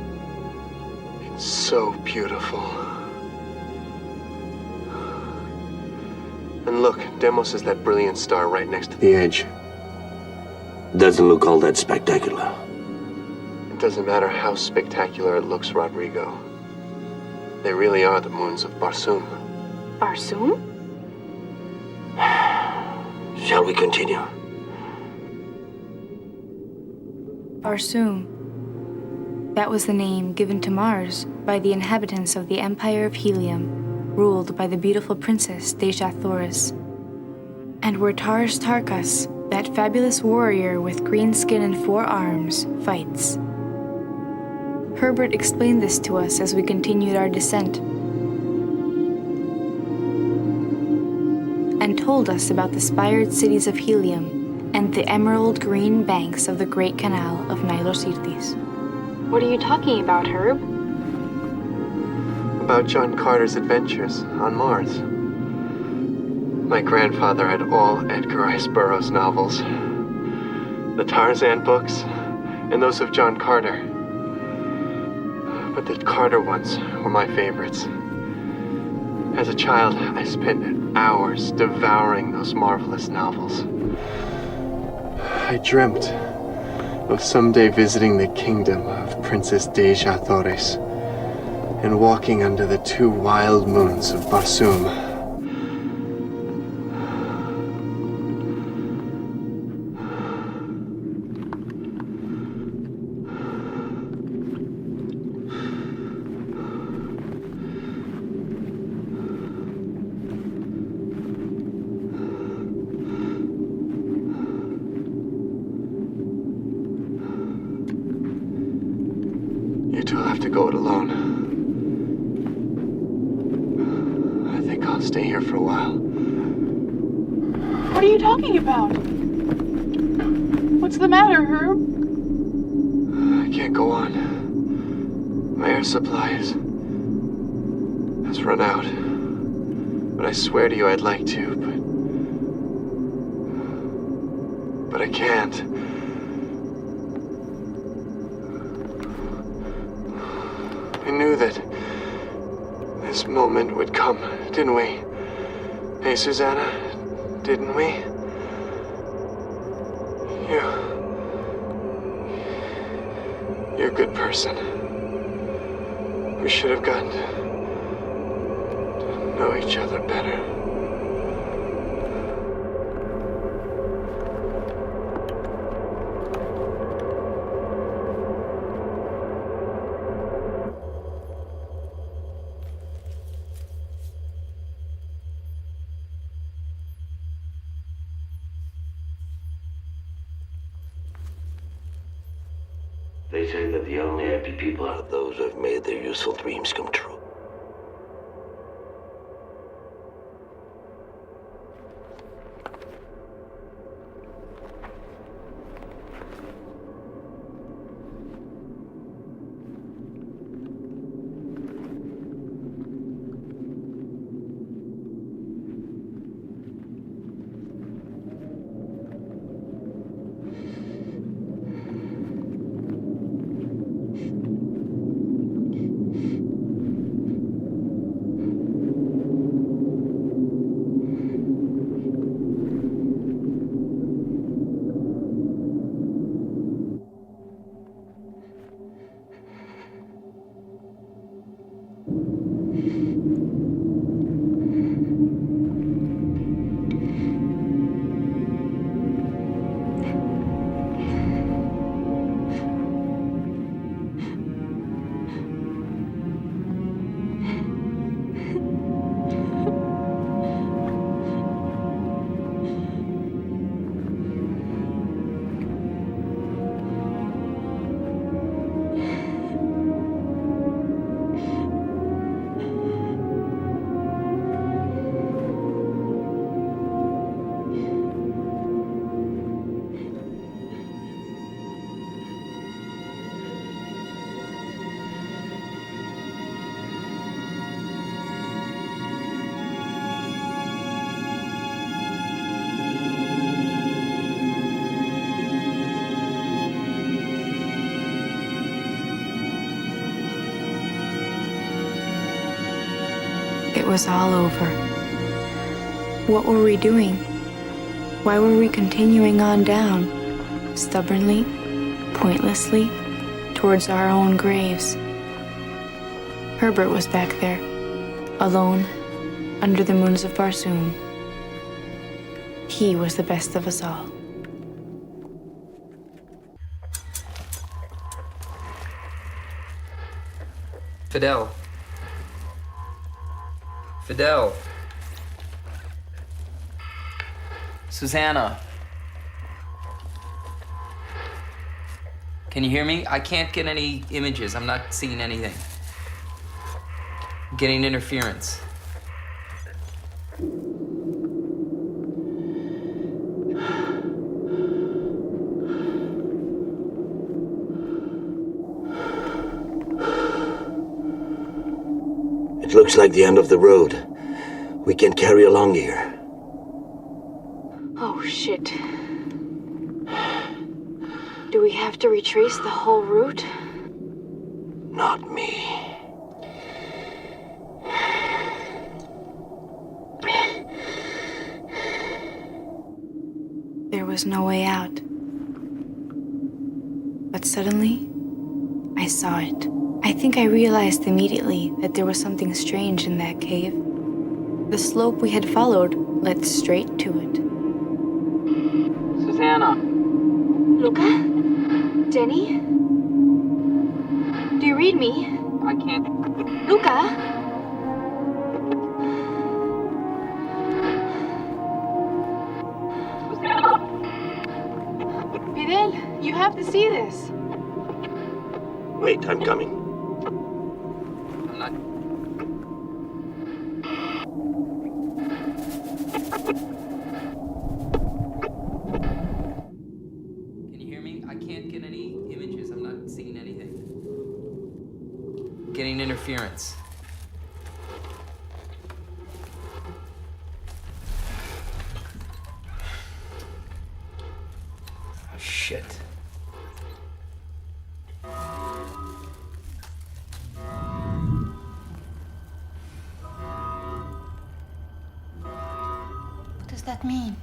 It's so beautiful. And look, Deimos is that brilliant star right next to the edge. Doesn't look all that spectacular. It doesn't matter how spectacular it looks, Rodrigo. They really are the moons of Barsoom. Barsoom? Shall we continue? Barsoom. That was the name given to Mars by the inhabitants of the Empire of Helium, ruled by the beautiful princess Jaat. And where Tars Tarkas, that fabulous warrior with green skin and 4 arms, fights. Herbert explained this to us as we continued our descent, and told us about the spired cities of Helium and the emerald green banks of the Great Canal of Nilosirtis. What are you talking about, Herb? About John Carter's adventures on Mars. My grandfather had all Edgar Rice Burroughs novels. The Tarzan books, and those of John Carter. But the Carter ones were my favorites. As a child, I spent hours devouring those marvelous novels. I dreamt of someday visiting the kingdom of Princess Jaat and walking under the 2 wild moons of Barsoom. You two will have to go it alone. I think I'll stay here for a while. What are you talking about? What's the matter, Herb? I can't go on. My air supply has run out. But I swear to you I'd like to, but I can't. We knew that this moment would come, didn't we? Hey, Susanna, didn't we? You're a good person. We should have gotten to know each other better. They say that the only happy people are those who have made their useful dreams come true. It was all over. What were we doing? Why were we continuing on down, stubbornly, pointlessly, towards our own graves? Herbert was back there, alone, under the moons of Barsoom. He was the best of us all. Fidel. Fidel. Susanna. Can you hear me? I can't get any images. I'm not seeing anything. I'm getting interference. It looks like the end of the road. We can carry along here. Oh, shit. Do we have to retrace the whole route? Not me. There was no way out. But suddenly, I saw it. I think I realized immediately that there was something strange in that cave. The slope we had followed led straight to it. Susanna. Luca? Jenny? Do you read me? I can't. Luca? Fidel, you have to see this. Wait, I'm coming. I'm not. Can you hear me? I can't get any images. I'm not seeing anything. Getting interference. Oh, shit. What does that mean?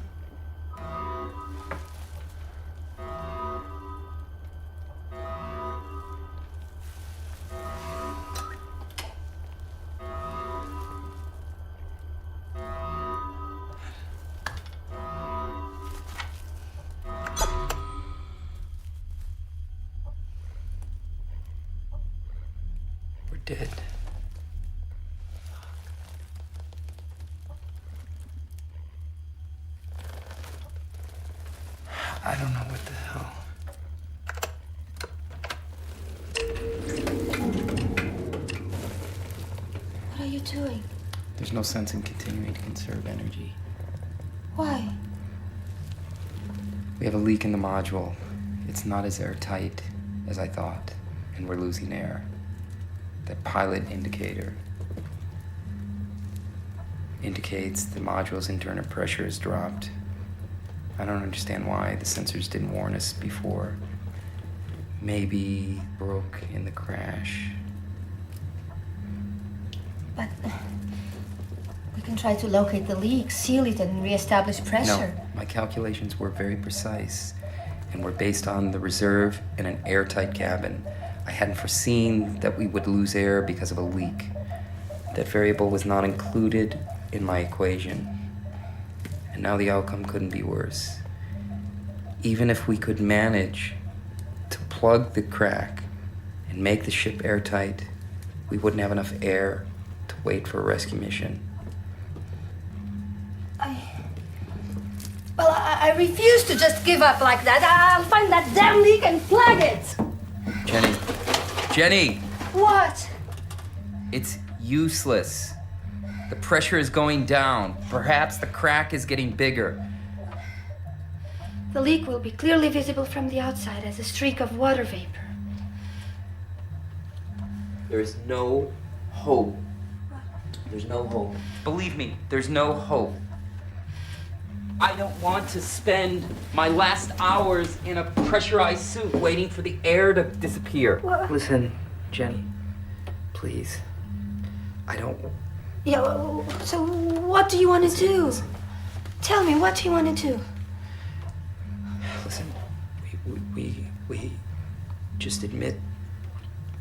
did. I don't know what the hell. What are you doing? There's no sense in continuing to conserve energy. Why? We have a leak in the module. It's not as airtight as I thought, and we're losing air. That pilot indicator indicates the module's internal pressure has dropped. I don't understand why the sensors didn't warn us before. Maybe broke in the crash. But we can try to locate the leak, seal it, and reestablish pressure. No, my calculations were very precise and were based on the reserve and an airtight cabin. I hadn't foreseen that we would lose air because of a leak. That variable was not included in my equation. And now the outcome couldn't be worse. Even if we could manage to plug the crack and make the ship airtight, we wouldn't have enough air to wait for a rescue mission. I refuse to just give up like that. I'll find that damn leak and plug it. Jenny. Jenny! What? It's useless. The pressure is going down. Perhaps the crack is getting bigger. The leak will be clearly visible from the outside as a streak of water vapor. There is no hope. There's no hope. Believe me, there's no hope. I don't want to spend my last hours in a pressurized suit waiting for the air to disappear. What? Listen, Jenny, please. I don't... Yeah, well, so what do you want to do? Tell me, what do you want to do? Listen, we just admit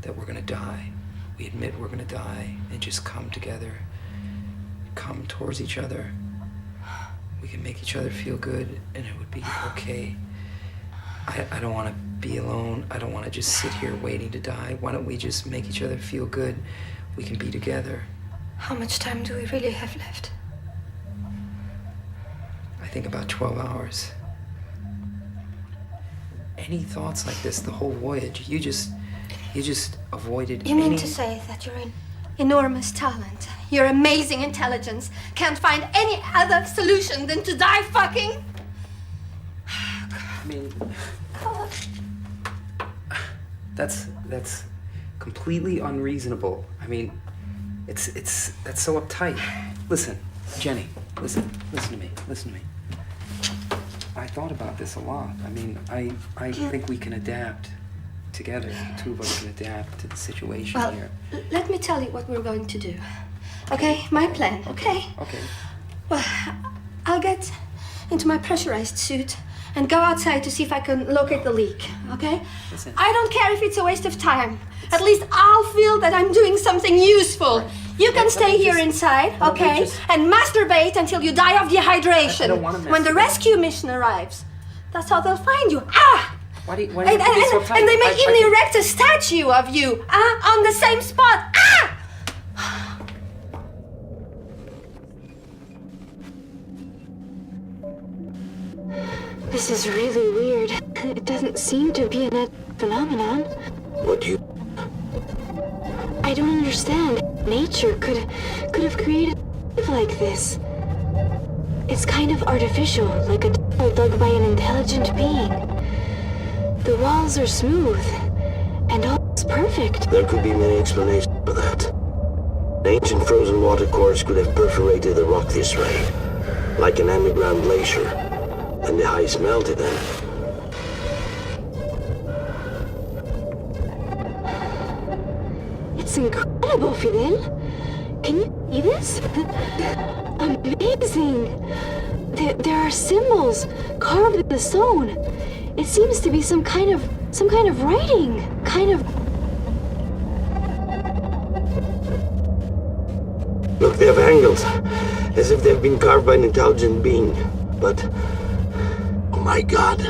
that we're gonna die. We admit we're gonna die and just come together. Come towards each other. We can make each other feel good and it would be okay. I don't want to be alone. I don't want to just sit here waiting to die. Why don't we just make each other feel good? We can be together. How much time do we really have left? I think about 12 hours. Any thoughts like this the whole voyage? You just avoided You mean to say that your enormous talent, your amazing intelligence, can't find any other solution than to die fucking? I mean, that's completely unreasonable. I mean, that's so uptight. Listen, Jenny, listen to me. I thought about this a lot. I mean, I think we can adapt together. The two of us can adapt to the situation Well, here. let me tell you what we're going to do. Okay, my plan, okay? Okay. Well, I'll get into my pressurized suit and go outside to see if I can locate the leak, okay? Listen. I don't care if it's a waste of time. At least I'll feel that I'm doing something useful. You can stay here inside, okay? And masturbate until you die of dehydration. I don't want to When the masturbate. rescue mission arrives, that's how they'll find you. Ah! Why do you have to be so tight? And they may even erect a statue of you, on the same spot. Ah! This is really weird. It doesn't seem to be a net phenomenon. What do you... I don't understand. Nature could have created like this. It's kind of artificial, like a tunnel dug by an intelligent being. The walls are smooth, and all is perfect. There could be many explanations for that. An ancient frozen watercourse could have perforated the rock this way, like an underground glacier, and the ice melted then. It's incredible, Fidel. Can you see this? Amazing. There are symbols carved in the stone. It seems to be some kind of writing. Look, they have angles, as if they've been carved by an intelligent being. But, oh my God.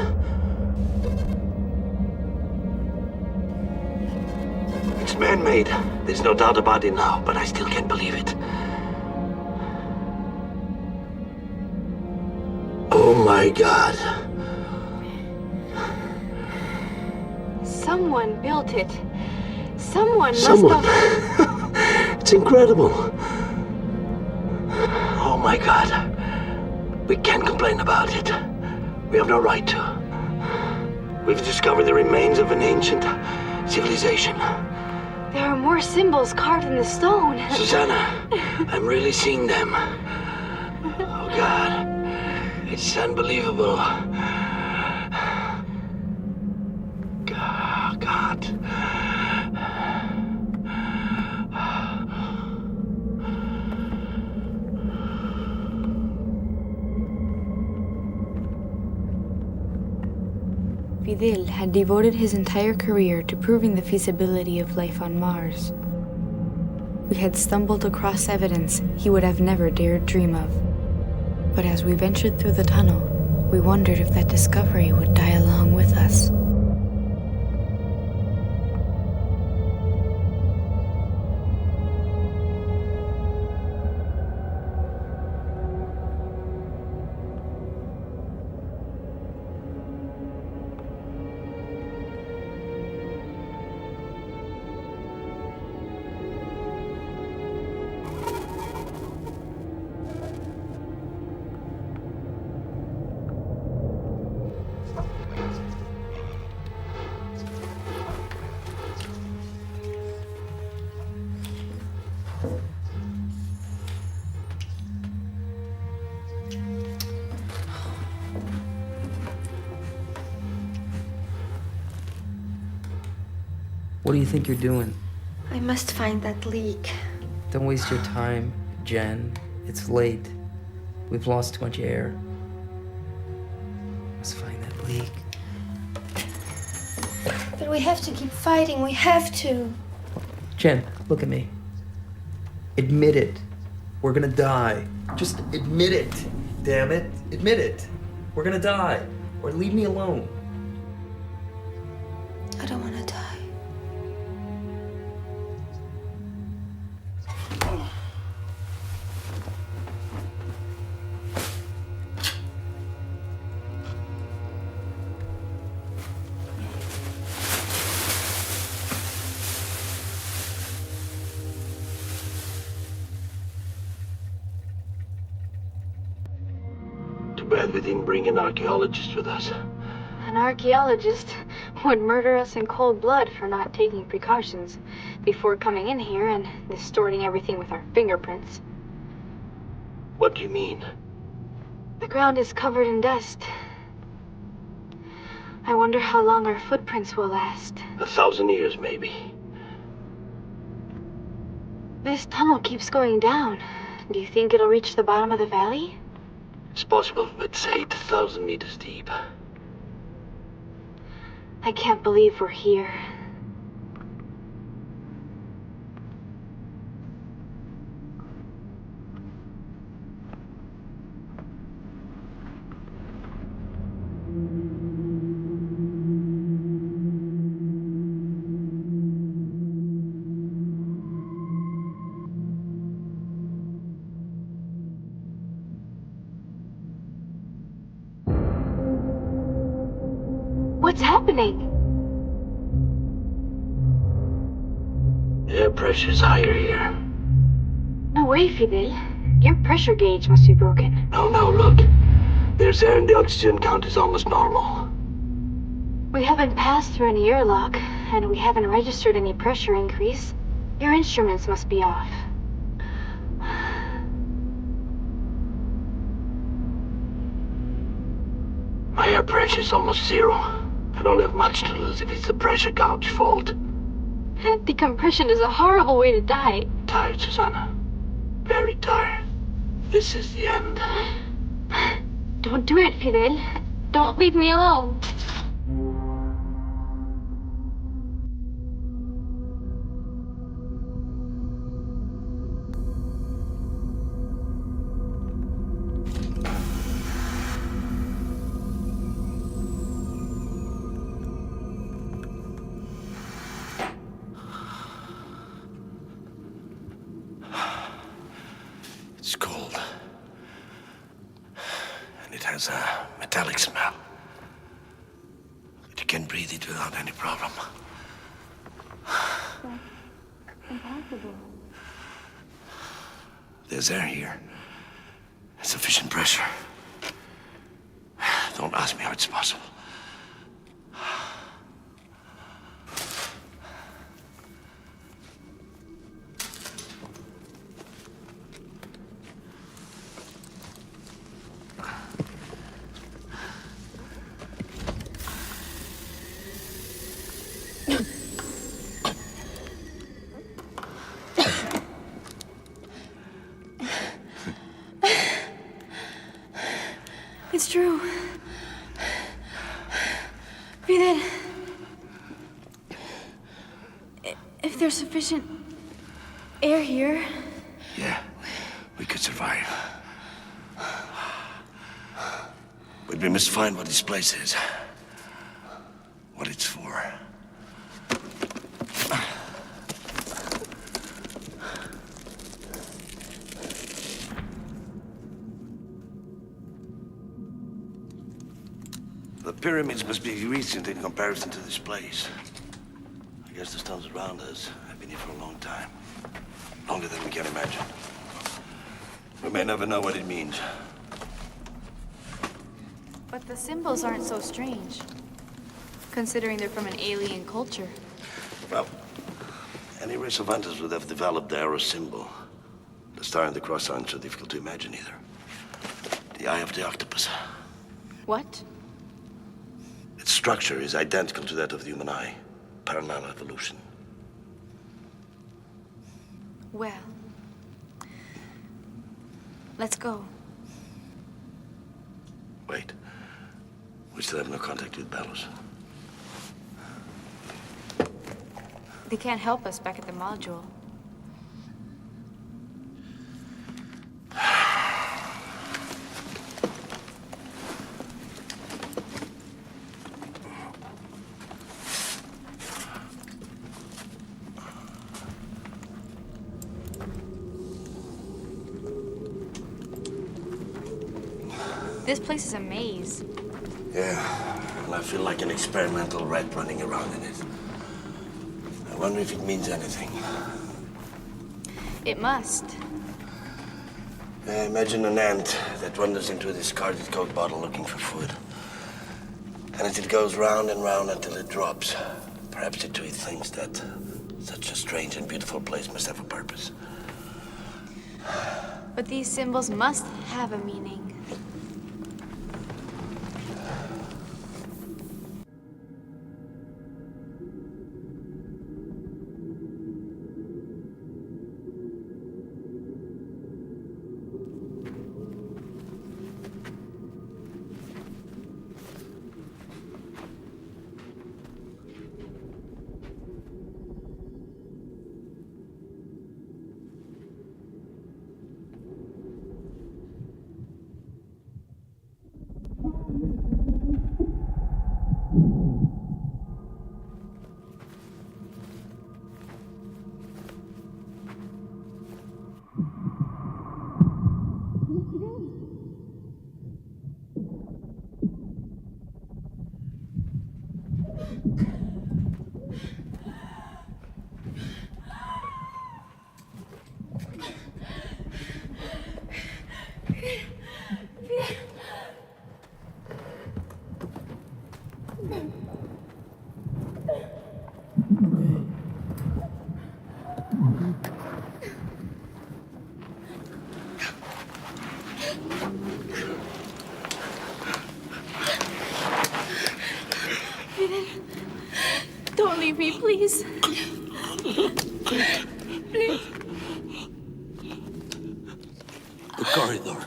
It's man-made. There's no doubt about it now, but I still can't believe it. Oh my God. Someone built it. Someone must Someone. have... It's incredible. Oh my God. We can't complain about it. We have no right to. We've discovered the remains of an ancient civilization. There are more symbols carved in the stone. Susanna, I'm really seeing them. Oh God. It's unbelievable. God. Fidel had devoted his entire career to proving the feasibility of life on Mars. We had stumbled across evidence he would have never dared dream of. But as we ventured through the tunnel, we wondered if that discovery would die along with us. What do you think you're doing? I must find that leak. Don't waste your time, Jen. It's late. We've lost too much air. Let's find that leak. But we have to keep fighting. We have to. Jen, look at me. Admit it. We're gonna die. Just admit it. Damn it. Admit it. We're gonna die. Or leave me alone. I don't want to die. We didn't bring an archaeologist with us. An archaeologist would murder us in cold blood for not taking precautions before coming in here and distorting everything with our fingerprints. What do you mean? The ground is covered in dust. I wonder how long our footprints will last. 1,000 years, maybe. This tunnel keeps going down. Do you think it'll reach the bottom of the valley? It's possible, but it's 8,000 meters deep. I can't believe we're here. What's happening? Air pressure's higher here. No way, Fidel. Your pressure gauge must be broken. No, look. There's air and the oxygen count is almost normal. We haven't passed through any airlock, and we haven't registered any pressure increase. Your instruments must be off. My air pressure's almost zero. I don't have much to lose if it's the pressure gauge fault. Decompression is a horrible way to die. Tired, Susanna. Very tired. This is the end. Don't do it, Fidel. Don't leave me alone. smell. But you can breathe it without any problem. That's impossible. There's air here. Sufficient pressure. Don't ask me how it's possible. It's true. Breathe in. If there's sufficient air here... Yeah, we could survive. But we must find what this place is. What it's for. The pyramids must be recent in comparison to this place. I guess the stones around us have been here for a long time. Longer than we can imagine. We may never know what it means. But the symbols aren't so strange, considering they're from an alien culture. Well, any race of hunters would have developed the arrow symbol. The star and the cross aren't so difficult to imagine either. The eye of the octopus. What? Its structure is identical to that of the human eye. Parallel evolution. Well, let's go. Wait. We still have no contact with Bellows. They can't help us back at the module. This place is a maze. Yeah, and I feel like an experimental rat running around in it. I wonder if it means anything. It must. Imagine an ant that wanders into a discarded Coke bottle looking for food. And as it goes round and round until it drops, perhaps it too thinks that such a strange and beautiful place must have a purpose. But these symbols must have a meaning. Don't leave me, please. Please. The corridor.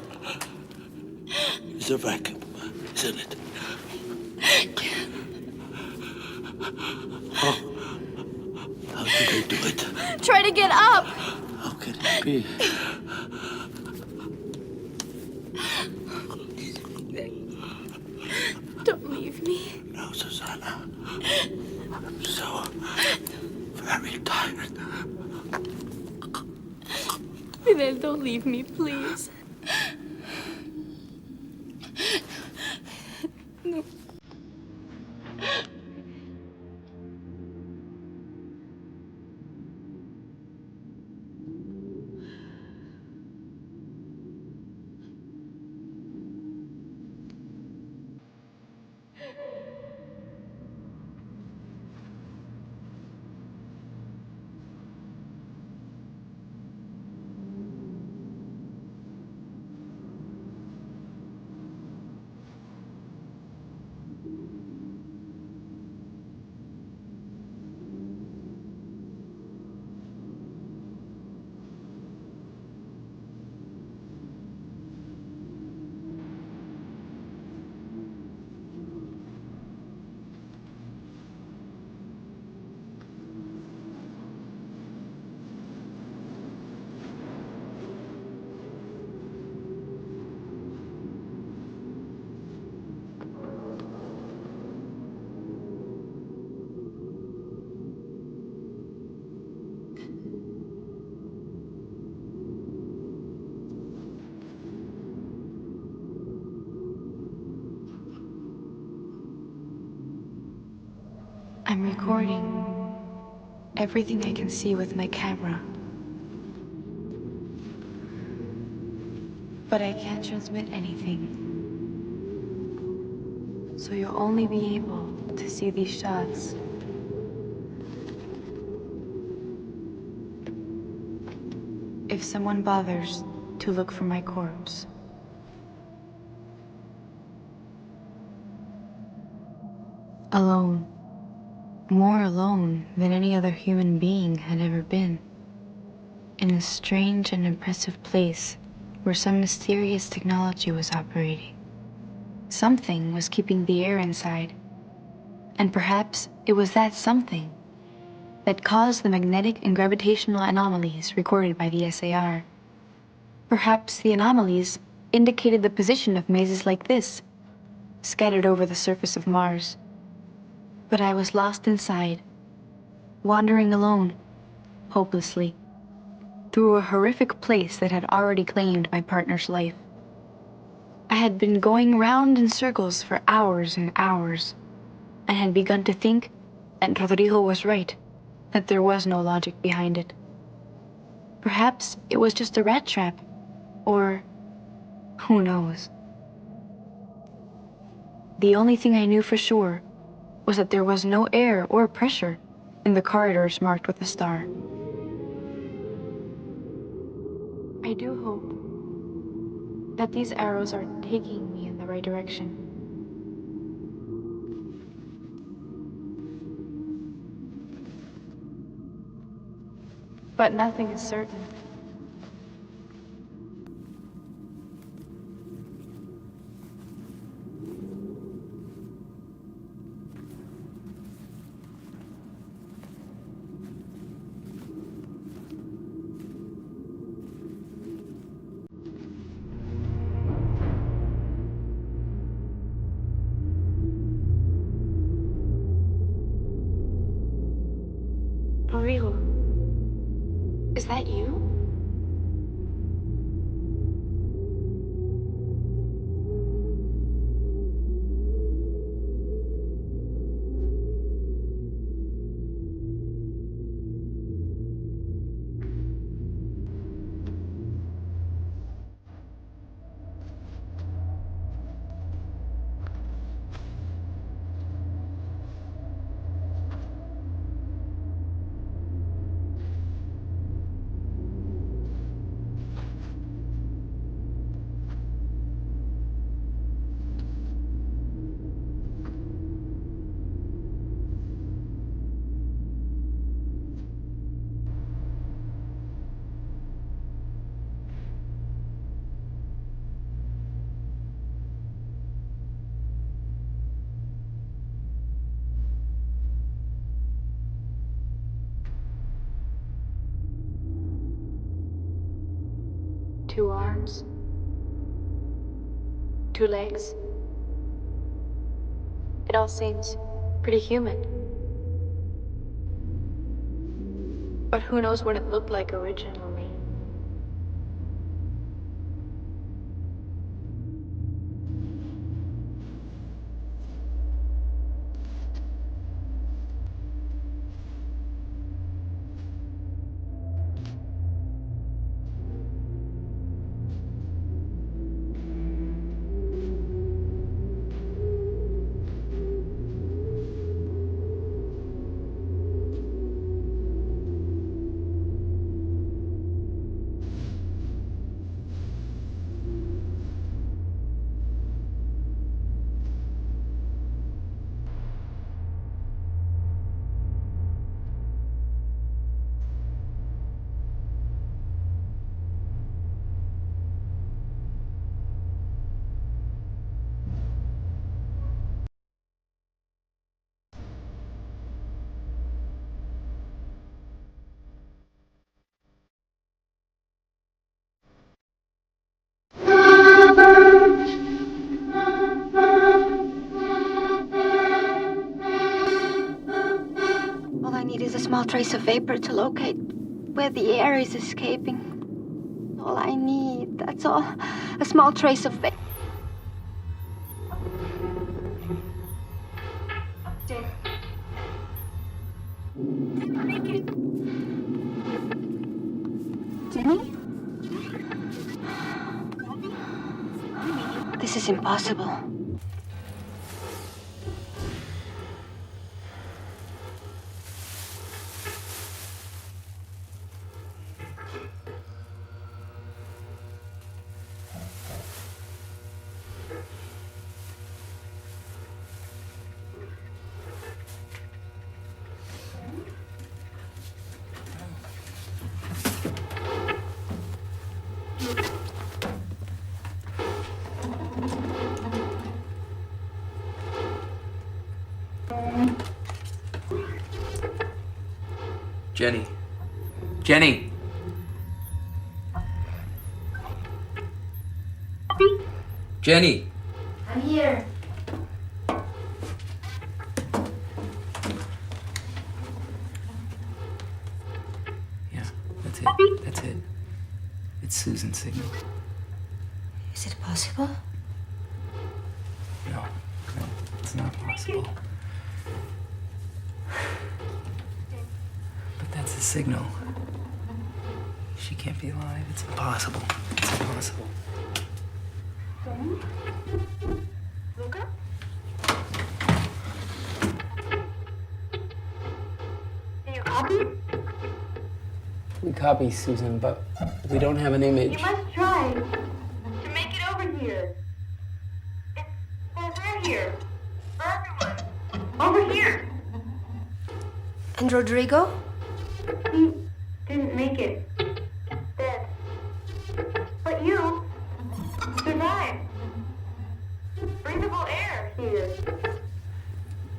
Is a vacuum, isn't it? Oh. How did they do it? Try to get up. How can it be? Don't leave me. No, Susanna. I'm so very tired. Fidel, don't leave me, please. No. I'm recording everything I can see with my camera. But I can't transmit anything. So you'll only be able to see these shots. If someone bothers to look for my corpse. Alone. More alone than any other human being had ever been. In a strange and impressive place where some mysterious technology was operating. Something was keeping the air inside. And perhaps it was that something that caused the magnetic and gravitational anomalies recorded by the SAR. Perhaps the anomalies indicated the position of mazes like this, scattered over the surface of Mars. But I was lost inside, wandering alone, hopelessly, through a horrific place that had already claimed my partner's life. I had been going round in circles for hours and hours, and had begun to think that Rodrigo was right, that there was no logic behind it. Perhaps it was just a rat trap, or who knows. The only thing I knew for sure was that there was no air or pressure in the corridors marked with a star. I do hope that these arrows are taking me in the right direction. But nothing is certain. Rodrigo, is that you? Two arms, two legs. It all seems pretty human. But who knows what it looked like originally? small trace of vapor to locate where the air is escaping. All I need, that's all. A small trace of vapor. Jenny? This is impossible. Jenny. Jenny! Jenny! I'm here. Yeah, that's it. That's it. It's Susan's signal. Is it possible? No, it's not possible. But that's the signal. She can't be alive. It's impossible. It's impossible. Luca? Do you copy? We copy, Susan, but we don't have an image. You must try to make it over here. It's for here. For everyone. Over here. And Rodrigo? He didn't make it. Dead. But you survived. Breathable air here.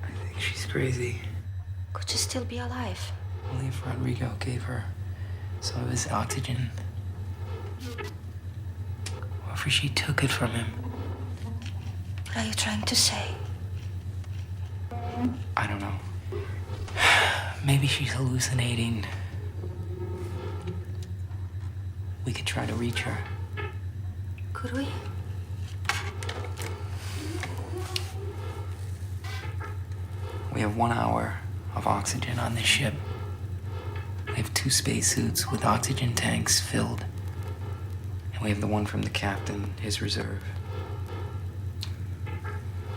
I think she's crazy. Could you still be alive? Only if Rodrigo gave her some of his oxygen. Or if she took it from him. What are you trying to say? I don't know. Maybe she's hallucinating. We could try to reach her. Could we? We have 1 hour of oxygen on this ship. We have 2 spacesuits with oxygen tanks filled. And we have the one from the captain, his reserve.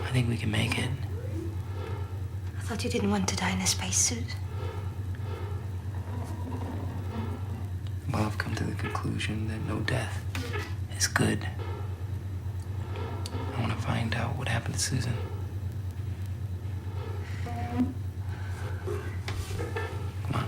I think we can make it. I thought you didn't want to die in a spacesuit. Well, I've come to the conclusion that no death is good. I want to find out what happened to Susan. Come on.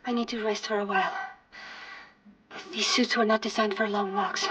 I need to rest for a while. These suits were not designed for long walks.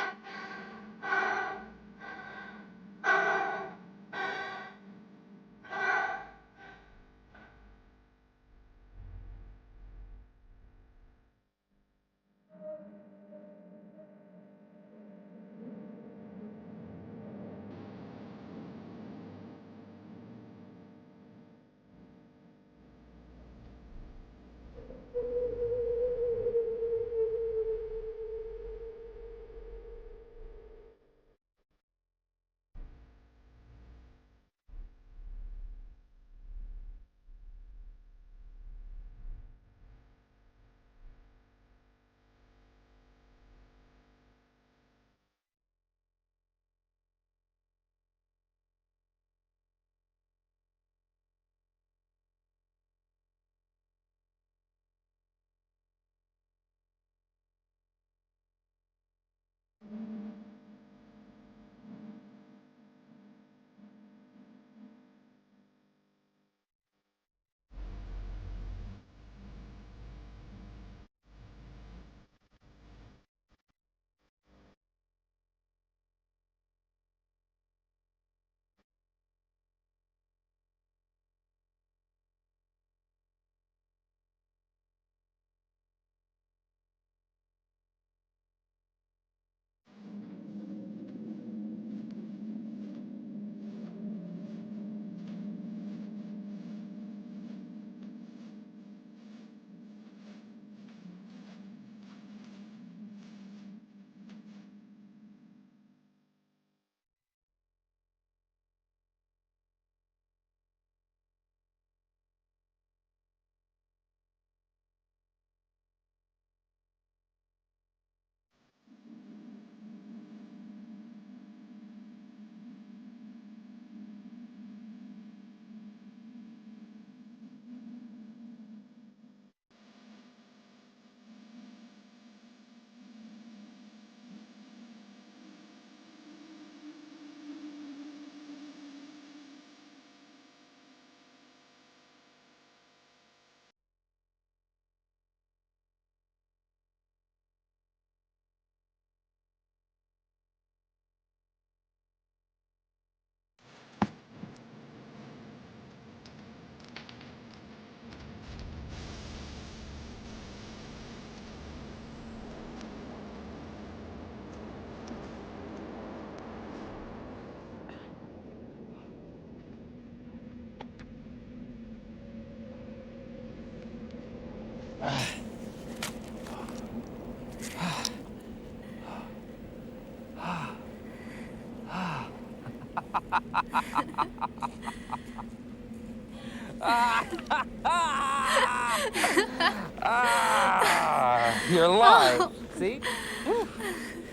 You're alive. See? Woo.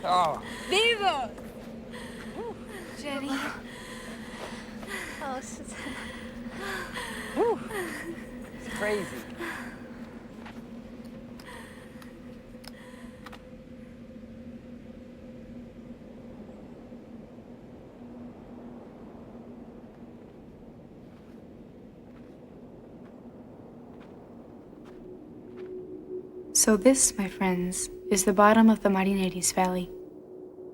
Oh. Vivo! Jenny. Oh, Susanna. Woo. It's crazy. So this, my friends, is the bottom of the Malineni's Valley.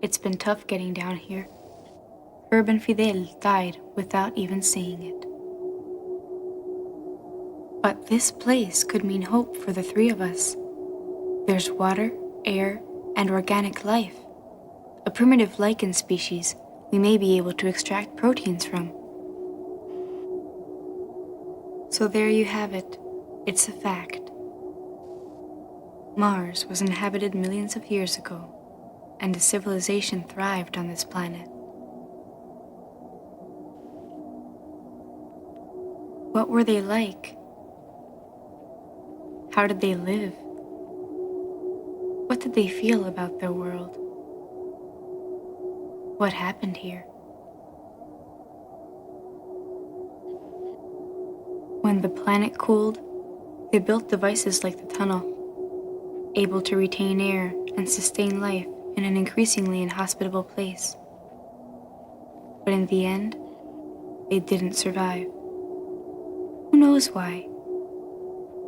It's been tough getting down here. Herb and Fidel died without even seeing it. But this place could mean hope for the three of us. There's water, air, and organic life. A primitive lichen species we may be able to extract proteins from. So there you have it. It's a fact. Mars was inhabited millions of years ago, and a civilization thrived on this planet. What were they like? How did they live? What did they feel about their world? What happened here? When the planet cooled, they built devices like the tunnel, able to retain air and sustain life in an increasingly inhospitable place. But in the end, they didn't survive. Who knows why?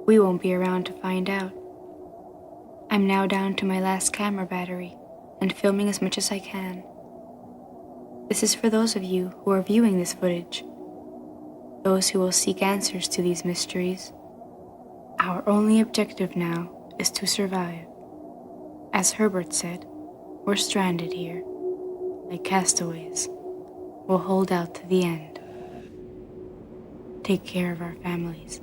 We won't be around to find out. I'm now down to my last camera battery and filming as much as I can. This is for those of you who are viewing this footage, those who will seek answers to these mysteries. Our only objective now is to survive. As Herbert said, we're stranded here, like castaways. We'll hold out to the end. Take care of our families.